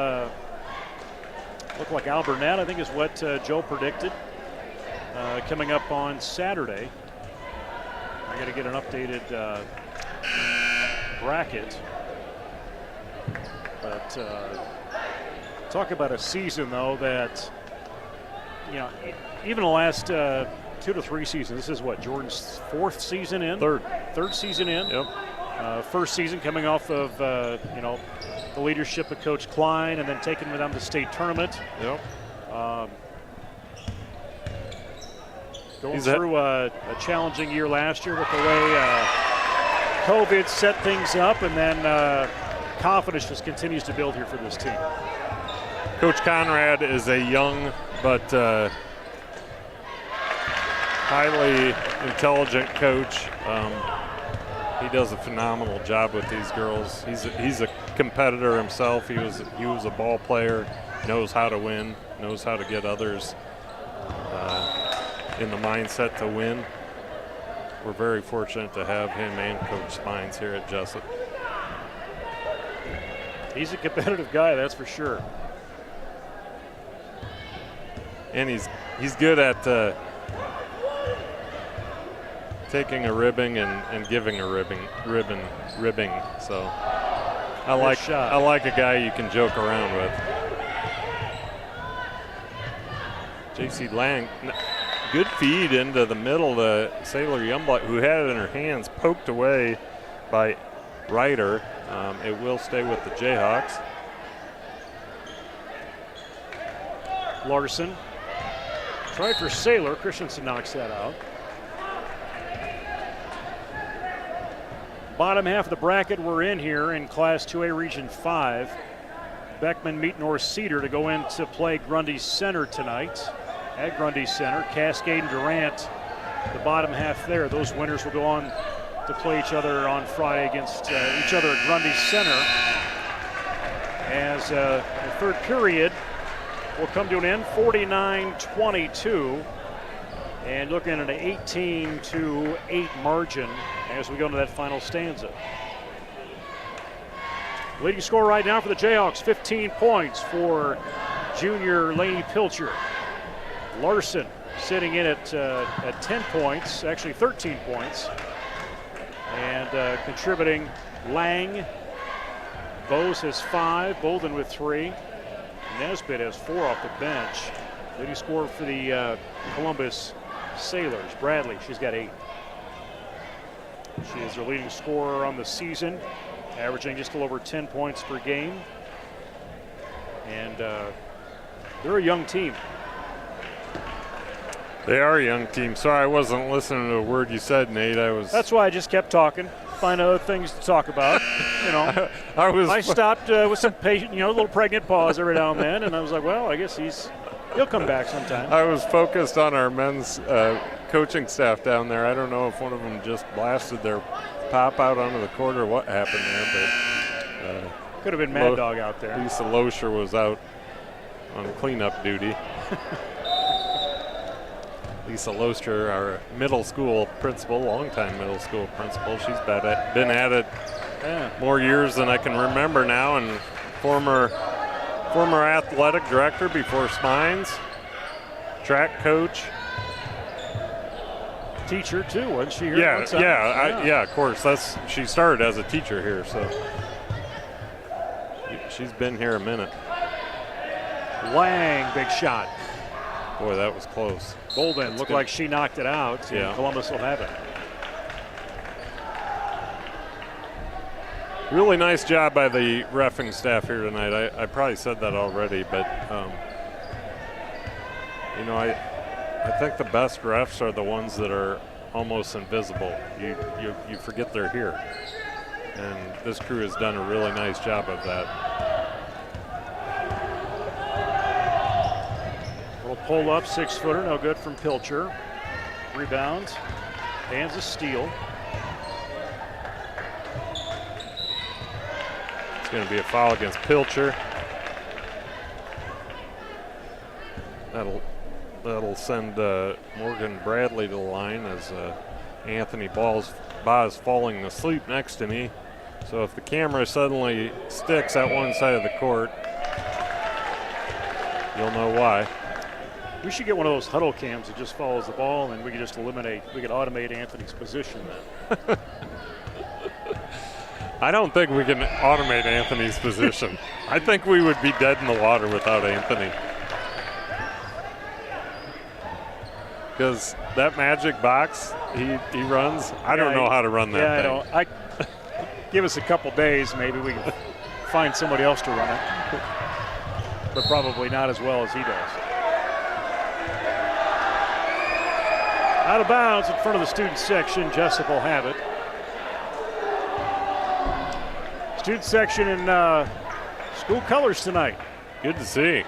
Look like Alburnett, I think, is what Joe predicted. Coming up on Saturday. I got to get an updated bracket. But talk about a season, though, that, you know, even the last 2 to 3 seasons, this is what, Jordan's 4th season in? Third season in. Yep. First season coming off of, you know, the leadership of Coach Klein and then taking them to the state tournament. Yep. Going through a challenging year last year with the way COVID set things up, and then confidence just continues to build here for this team. Coach Conrad is a young but highly intelligent coach. He does a phenomenal job with these girls. He's a competitor himself. He was a ball player, knows how to win, knows how to get others in the mindset to win. We're very fortunate to have him and Coach Spines here at Jesup. He's a competitive guy, that's for sure. And he's good at taking a ribbing and giving a ribbing. So I like a guy you can joke around with. JC Lang, good feed into the middle to Sailor Youngblood, who had it in her hands, poked away by Ryder. It will stay with the Jayhawks. Larson tried for Sailor. Christensen knocks that out. Bottom half of the bracket we're in here in Class 2A Region 5. Beckman meet North Cedar to go in to play Grundy Center tonight. At Grundy Center, Cascade and Durant, the bottom half there. Those winners will go on to play each other on Friday against each other at Grundy Center. As the third period will come to an end, 49-22. And looking at an 18-8 margin as we go into that final stanza. Leading scorer right now for the Jayhawks, 15 points for junior Lainey Pilcher. Larson sitting in at 10 points, actually 13 points. And contributing Lang. Bose has 5, Bolden with 3. Nesbitt has 4 off the bench. Leading scorer for the Columbus Sailors, Bradley, she's got 8. She is their leading scorer on the season, averaging just a little over 10 points per game. And they're a young team. They are a young team. Sorry, I wasn't listening to a word you said, Nate. That's why I just kept talking. Find other things to talk about. You know, I stopped with some patient, you know, a little pregnant pause every now and then, and I was like, well, I guess he'll come back sometime. I was focused on our men's coaching staff down there. I don't know if one of them just blasted their pop out onto the court or what happened there, but could have been Mad Dog out there. Lisa Loescher was out on cleanup duty. Lisa Loescher, our middle school principal, longtime middle school principal. She's been at it more years than I can remember now, and former athletic director before Spines, track coach. Teacher too, wasn't she here? Yeah, of course. She started as a teacher here, so she's been here a minute. Lang, big shot. Boy, that was close. Bolden looked like she knocked it out. Yeah. And Columbus will have it. Really nice job by the reffing staff here tonight. I probably said that already, but you know, I think the best refs are the ones that are almost invisible. You forget they're here, and this crew has done a really nice job of that. Little pull up, 6-footer, no good from Pilcher. Rebound, hands a steal. It's going to be a foul against Pilcher. That'll send Morgan Bradley to the line as Anthony Ba's falling asleep next to me. So if the camera suddenly sticks at one side of the court, you'll know why. We should get one of those huddle cams that just follows the ball, and we could just automate Anthony's position then. I don't think we can automate Anthony's position. I think we would be dead in the water without Anthony. Because that magic box he runs, I don't know how to run that thing. I know. Give us a couple days, maybe we can find somebody else to run it. But probably not as well as he does. Out of bounds in front of the student section. Jesup will have it. Student section in school colors tonight. Good to see.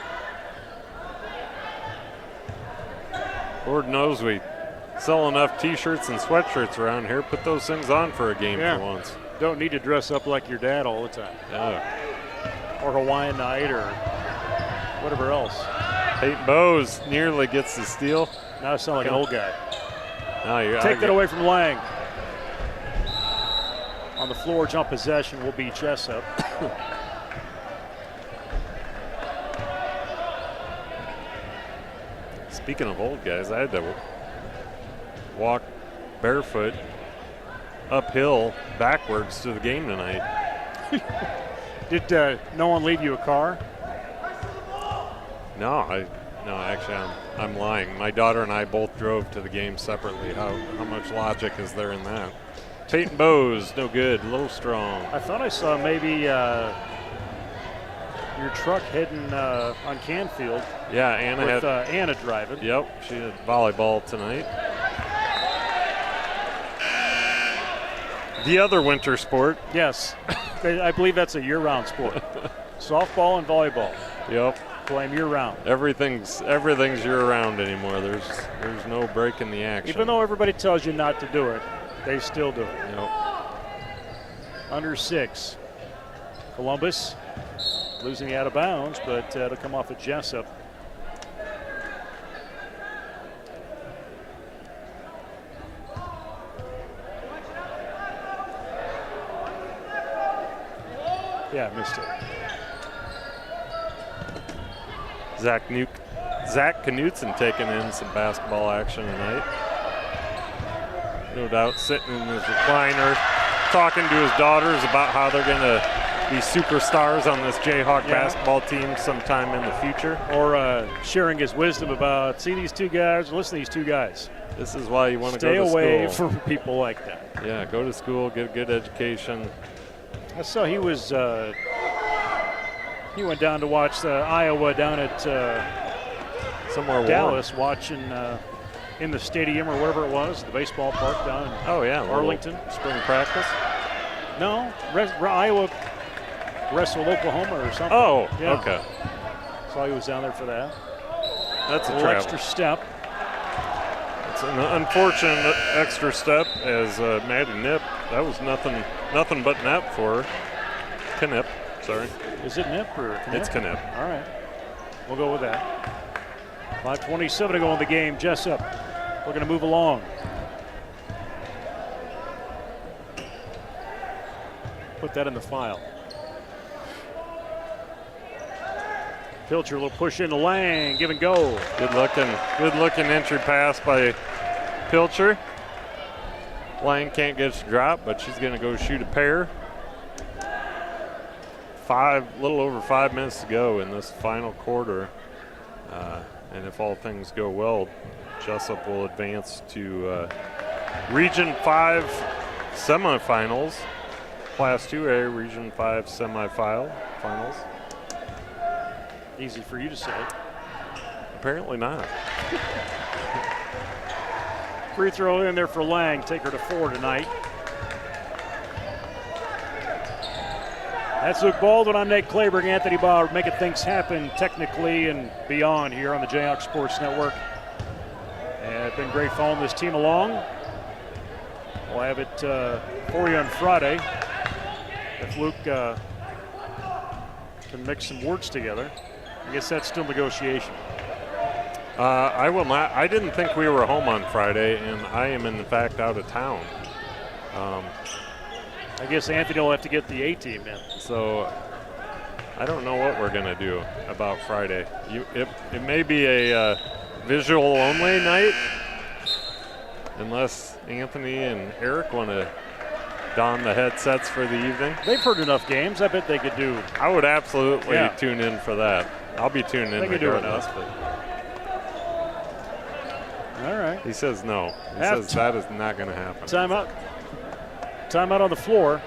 Lord knows we sell enough T-shirts and sweatshirts around here. Put those things on for a game for once. Don't need to dress up like your dad all the time. Yeah. Or Hawaiian night or whatever else. Peyton Bowes nearly gets the steal. Now I sound like an old guy. Take that away from Lang. On the floor, jump possession will be Jesup. Speaking of old guys, I had to walk barefoot uphill backwards to the game tonight. Did no one leave you a car? No, actually, I'm lying. My daughter and I both drove to the game separately. How much logic is there in that? Peyton Bowes, no good, a little strong. I thought I saw maybe your truck heading on Canfield. Yeah, Anna with had Anna driving. Yep, she had volleyball tonight. The other winter sport. Yes, I believe that's a year-round sport. Softball and volleyball. Yep. Play them year-round. Everything's year-round anymore. There's no break in the action. Even though everybody tells you not to do it, they still do it. Yep. Under 6. Columbus losing out of bounds, but it'll come off at Jesup. Yeah, missed it. Zach Knutson taking in some basketball action tonight. No doubt sitting in his recliner, talking to his daughters about how they're going to be superstars on this J-Hawk basketball team sometime in the future. Or sharing his wisdom about, see these two guys, listen to these two guys. This is why you want to go to school. Stay away from people like that. Yeah, go to school, get a good education. I saw he was, he went down to watch Iowa down at somewhere Dallas, watching in the stadium or wherever it was, the baseball park down in Arlington. Spring practice? No, Iowa wrestled Oklahoma or something. Oh, yeah. Okay. Saw he was down there for that. That's a little extra step. It's an unfortunate extra step as Maddie Knipp. That was nothing but Knipp for her. Knipp, sorry. Is it Knipp or Knipp? It's Knipp. All right. We'll go with that. 5:27 to go in the game. Jesup looking to move along. Put that in the file. Pilcher, a little push into Lang, give and go. Good looking entry pass by Pilcher. Lang can't get it to drop, but she's going to go shoot a pair. Little over 5 minutes to go in this final quarter. And if all things go well, Jesup will advance to Region 5 semifinals. Class 2A Region 5 semifinals. Easy for you to say. Apparently not. Free throw in there for Lang. Take her to 4 tonight. That's Luke Baldwin. I'm Nate Clayberg. Anthony Bauer making things happen technically and beyond here on the J-Hawks Sports Network. And it's been great following this team along. We'll have it for you on Friday. If Luke can mix some words together. I guess that's still negotiation. I will not. I didn't think we were home on Friday, and I am in fact out of town. I guess Anthony will have to get the A team in. So I don't know what we're going to do about Friday. It may be a visual-only night, unless Anthony and Eric want to don the headsets for the evening. They've heard enough games. I bet they could do. I would absolutely tune in for that. I'll be tuned in regardless. All right. He says no. He says that is not going to happen. Timeout. Timeout on the floor.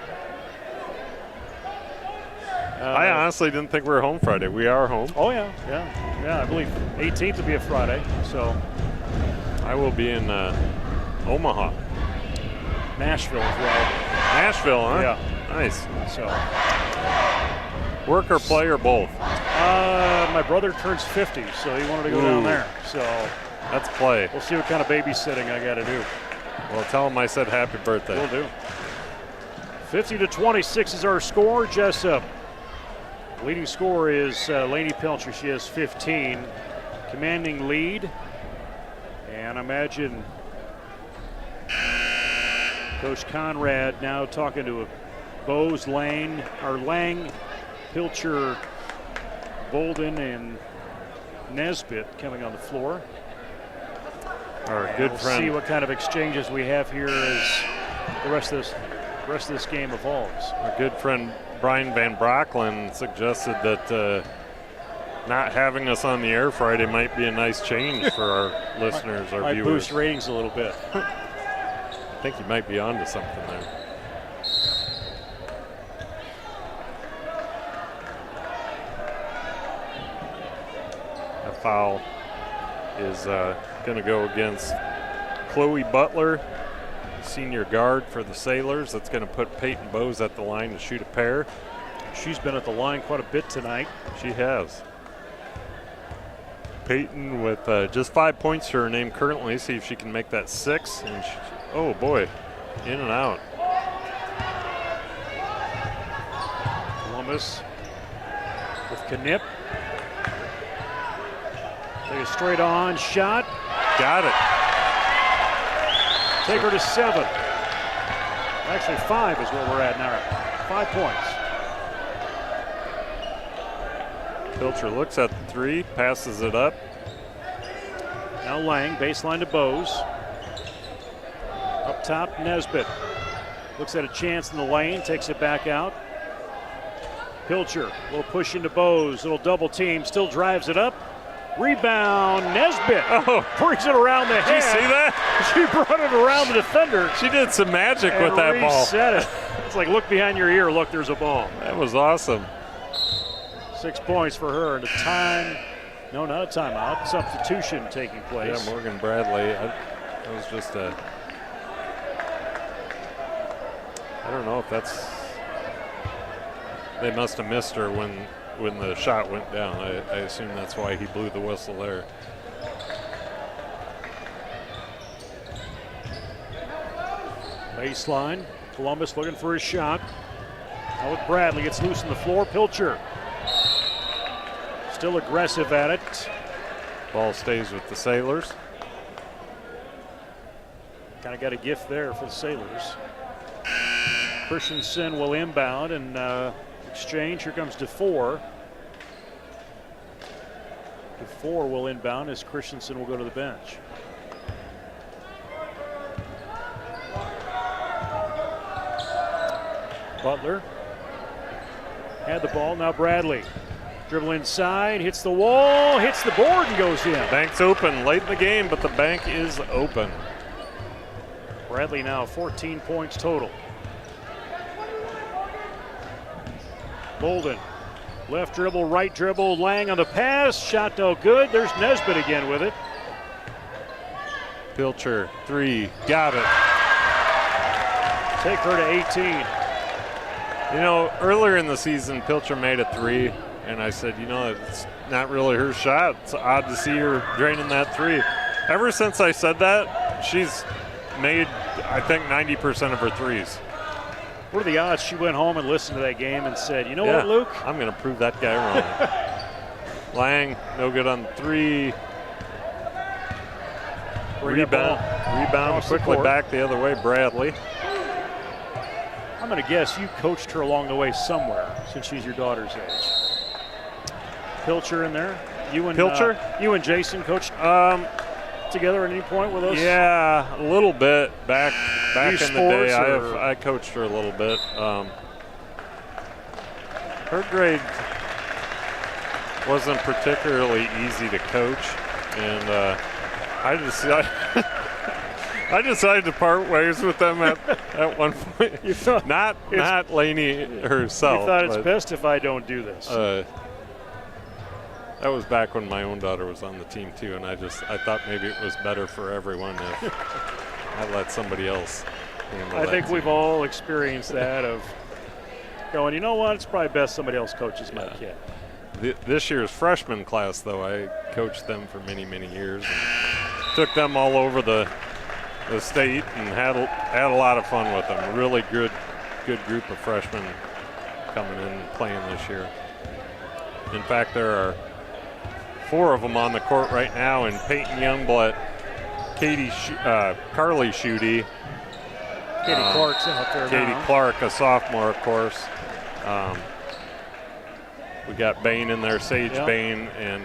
I honestly didn't think we were home Friday. We are home. Oh, yeah. I believe 18th will be a Friday. So I will be in Omaha. Nashville as well. Nashville, huh? Yeah. Nice. So work or play or both? My brother turns 50, so he wanted to go down there. So that's play. We'll see what kind of babysitting I got to do. Well, tell him I said happy birthday. Will do. 50-26 is our score. Jesup. Leading scorer is Lainey Pilcher. She has 15. Commanding lead. And I imagine Coach Conrad now talking to Bose, Lang, Pilcher, Bolden, and Nesbitt coming on the floor. Our good friend. See what kind of exchanges we have here as the rest of this game evolves. Our good friend Brian Van Brocklen suggested that not having us on the air Friday might be a nice change for our listeners, our might viewers. Boost ratings a little bit. I think you might be onto something there. A foul is going to go against Chloe Butler, senior guard for the Sailors. That's going to put Peyton Bose at the line to shoot a pair. She's been at the line quite a bit tonight. She has. Peyton with just 5 points to her name currently. See if she can make that 6. And oh boy, in and out. Columbus with Knipp. Take a straight on shot. Got it. Take her to 7. Actually 5 is where we're at now. 5 points. Pilcher looks at the 3, passes it up. Now Lang, baseline to Bose. Up top, Nesbitt. Looks at a chance in the lane, takes it back out. Pilcher, a little push into Bose, little double team, still drives it up. Rebound, Nesbitt. Oh, brings it around the head. Did you see that? She brought it around the defender. She did some magic with that ball. Reset it. It's like, look behind your ear, look, there's a ball. That was awesome. 6 points for her, and no, not a timeout, substitution taking place. Yeah, Morgan Bradley. That was just I don't know if that's, they must have missed her when the shot went down. I assume that's why he blew the whistle there. Baseline, Columbus looking for his shot. Now with Bradley, gets loose on the floor. Pilcher still aggressive at it. Ball stays with the Sailors. Kind of got a gift there for the Sailors. Christensen will inbound and exchange. Here comes DeFore. DeFore will inbound as Christensen will go to the bench. Butler had the ball. Now Bradley. Dribble inside, hits the wall, hits the board, and goes in. Bank's open late in the game, but the bank is open. Bradley now 14 points total. Bolden, left dribble, right dribble, Lang on the pass, shot no good. There's Nesbitt again with it. Pilcher, 3, got it. Take her to 18. You know, earlier in the season, Pilcher made a 3. And I said, you know, it's not really her shot. It's odd to see her draining that 3. Ever since I said that, she's made, I think, 90% of her 3s. What are the odds she went home and listened to that game and said, you know what, Luke? I'm going to prove that guy wrong. Lang, no good on 3. Rebound quickly back the other way, Bradley. I'm going to guess you coached her along the way somewhere since she's your daughter's age. Pilcher in there. Pilcher? You and Jason coached together at any point with us? Yeah, a little bit back in the day. Or? I coached her a little bit. Her grade wasn't particularly easy to coach, and I decided to part ways with them at one point. You thought not Lainey herself. You thought it's best if I don't do this. That was back when my own daughter was on the team too, and I thought maybe it was better for everyone if I let somebody else handle I that think team. we've all experienced that of going, you know what, it's probably best somebody else coaches my kid. This year's freshman class, though, I coached them for many, many years. And took them all over the state and had a lot of fun with them. A really good group of freshmen coming in and playing this year. In fact, there are 4 of them on the court right now, and Peyton Youngblood, Carly Schutte, Katie Clark's out there Katie now. Clark, a sophomore, of course. We got Bain in there, Sage Bain, and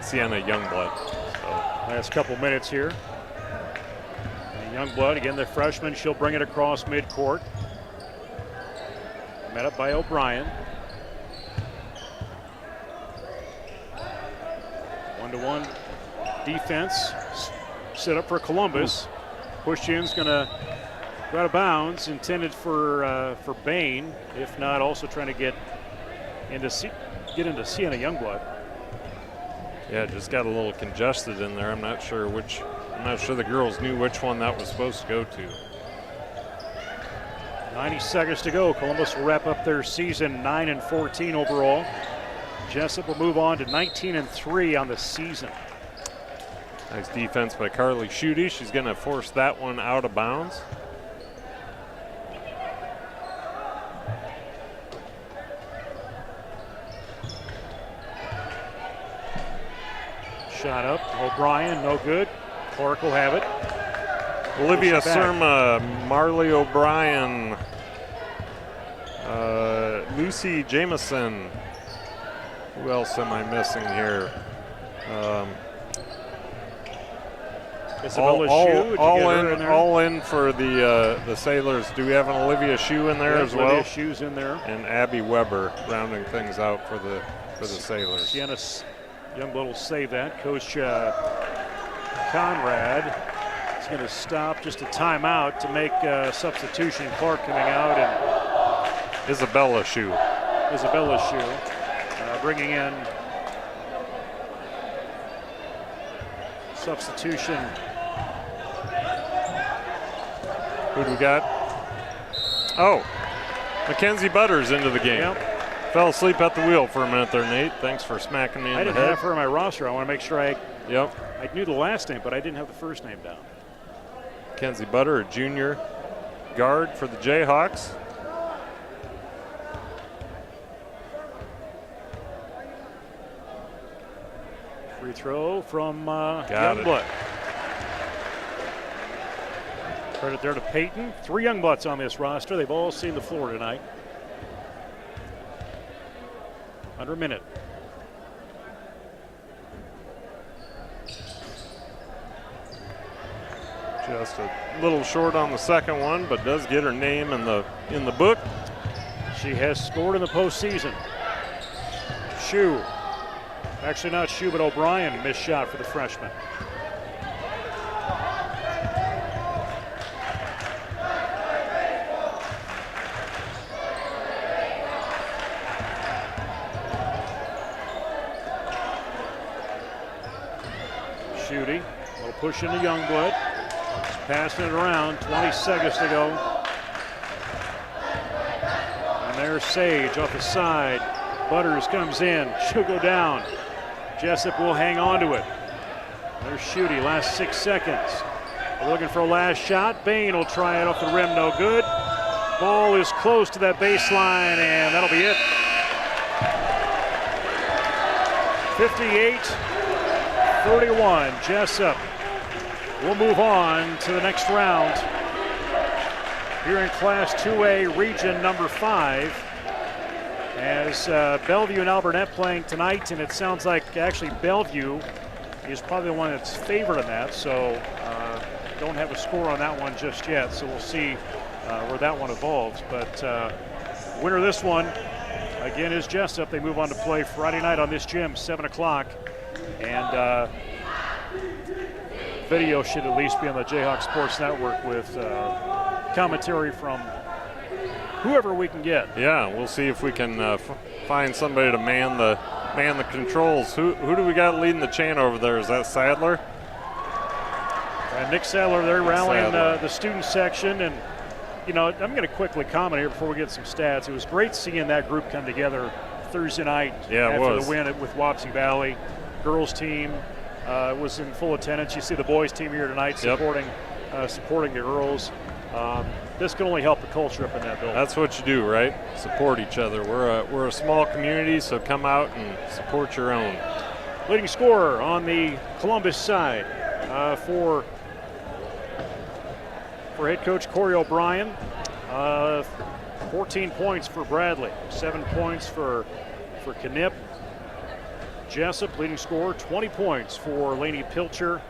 Sienna Youngblood. So. Last couple minutes here. And Youngblood, again, the freshman, she'll bring it across midcourt. Met up by O'Brien. 1-to-1 defense. Set up for Columbus. Push in's going to go out of bounds, intended for Bain. If not, also trying to get into Sienna Youngblood. Yeah, just got a little congested in there. I'm not sure the girls knew which one that was supposed to go to. 90 seconds to go. Columbus will wrap up their season 9-14 overall. Jesup will move on to 19-3 on the season. Nice defense by Carly Schutte. She's going to force that one out of bounds. Shot up. O'Brien, no good. Clark will have it. Olivia Surma, Marley O'Brien, Lucy Jameson. Who else am I missing here? All in for the Sailors. Do we have an Olivia Shue in there as well? Olivia Shue's in there. And Abby Weber rounding things out for the Sailors. Sienna Youngblood will save that. Coach Conrad is going to stop just a timeout to make a substitution. Clark coming out and Isabella Shue bringing in substitution. Who do we got? Oh, Mackenzie Butters into the game. Yep. Fell asleep at the wheel for a minute there, Nate. Thanks for smacking me in the head. I didn't have her on my roster. I want to make sure I Yep. knew the last name, but I didn't have the first name down. Mackenzie Butter, a junior guard for the Jayhawks. Free throw from Got it. Youngblood. Credit there to Peyton. 3 Youngbloods on this roster. They've all seen the floor tonight. Under a minute. Just a little short on the second one, but does get her name in the book. She has scored in the postseason. Shue. Actually not Shue, but O'Brien missed shot for the freshman. Schutte, a little push into Youngblood. Just passing it around, 20 seconds to go. And there's Sage off the side. Butters comes in, she'll go down. Jesup will hang on to it. There's Schutte, last 6 seconds. We're looking for a last shot. Bain will try it off the rim, no good. Ball is close to that baseline, and that'll be it. 58-31, Jesup will move on to the next round here in Class 2A, Region number 5. as Bellevue and Alburnett playing tonight, and it sounds like actually Bellevue is probably the one that's favored in that, so don't have a score on that one just yet, so we'll see where that one evolves. But winner of this one, again, is Jesup. They move on to play Friday night on this gym, 7 o'clock, and video should at least be on the Jayhawk Sports Network with commentary from whoever we can get. Yeah, we'll see if we can find somebody to man the controls. Who do we got leading the chant over there? Is that Sadler? Nick Sadler there rallying the student section. And, you know, I'm going to quickly comment here before we get some stats. It was great seeing that group come together Thursday night after the win with Wapsie Valley. Girls team was in full attendance. You see the boys team here tonight supporting the girls. This can only help the culture up in that building. That's what you do, right? Support each other. We're a small community, so come out and support your own. Leading scorer on the Columbus side for head coach Corey O'Brien. 14 points for Bradley, 7 points for Knipp. Jesup, leading scorer, 20 points for Laney Pilcher.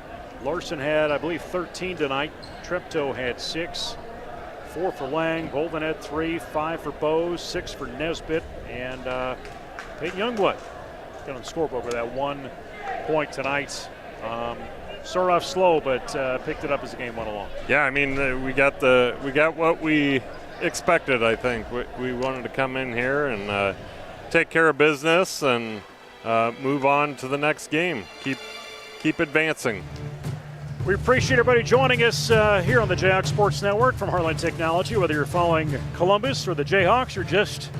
Larson had, I believe, 13 tonight. Treptow had 6. 4 for Lang. Bolden had 3. 5 for Bose. 6 for Nesbitt. And Peyton Youngblood got on the scoreboard with that 1 point tonight. Started off slow, but picked it up as the game went along. Yeah, I mean, we got what we expected. I think we wanted to come in here and take care of business and move on to the next game. Keep advancing. We appreciate everybody joining us here on the Jayhawks Sports Network from Heartland Technology. Whether you're following Columbus or the Jayhawks or just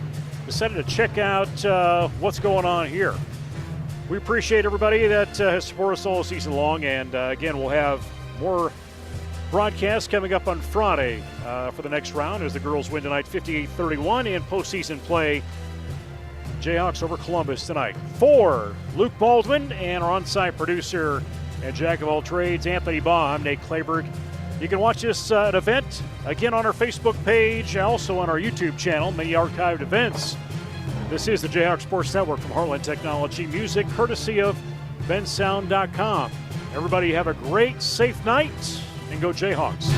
decided to check out what's going on here. We appreciate everybody that has supported us all season long, and again, we'll have more broadcasts coming up on Friday for the next round as the girls win tonight 58-31 in postseason play. Jayhawks over Columbus tonight. For Luke Baldwin and our on-site producer and jack of all trades, Anthony Baugh, I'm Nate Clayberg. You can watch this event again on our Facebook page, also on our YouTube channel, many archived events. This is the Jayhawk Sports Network from Heartland Technology. Music courtesy of bensound.com. Everybody have a great, safe night, and go Jayhawks.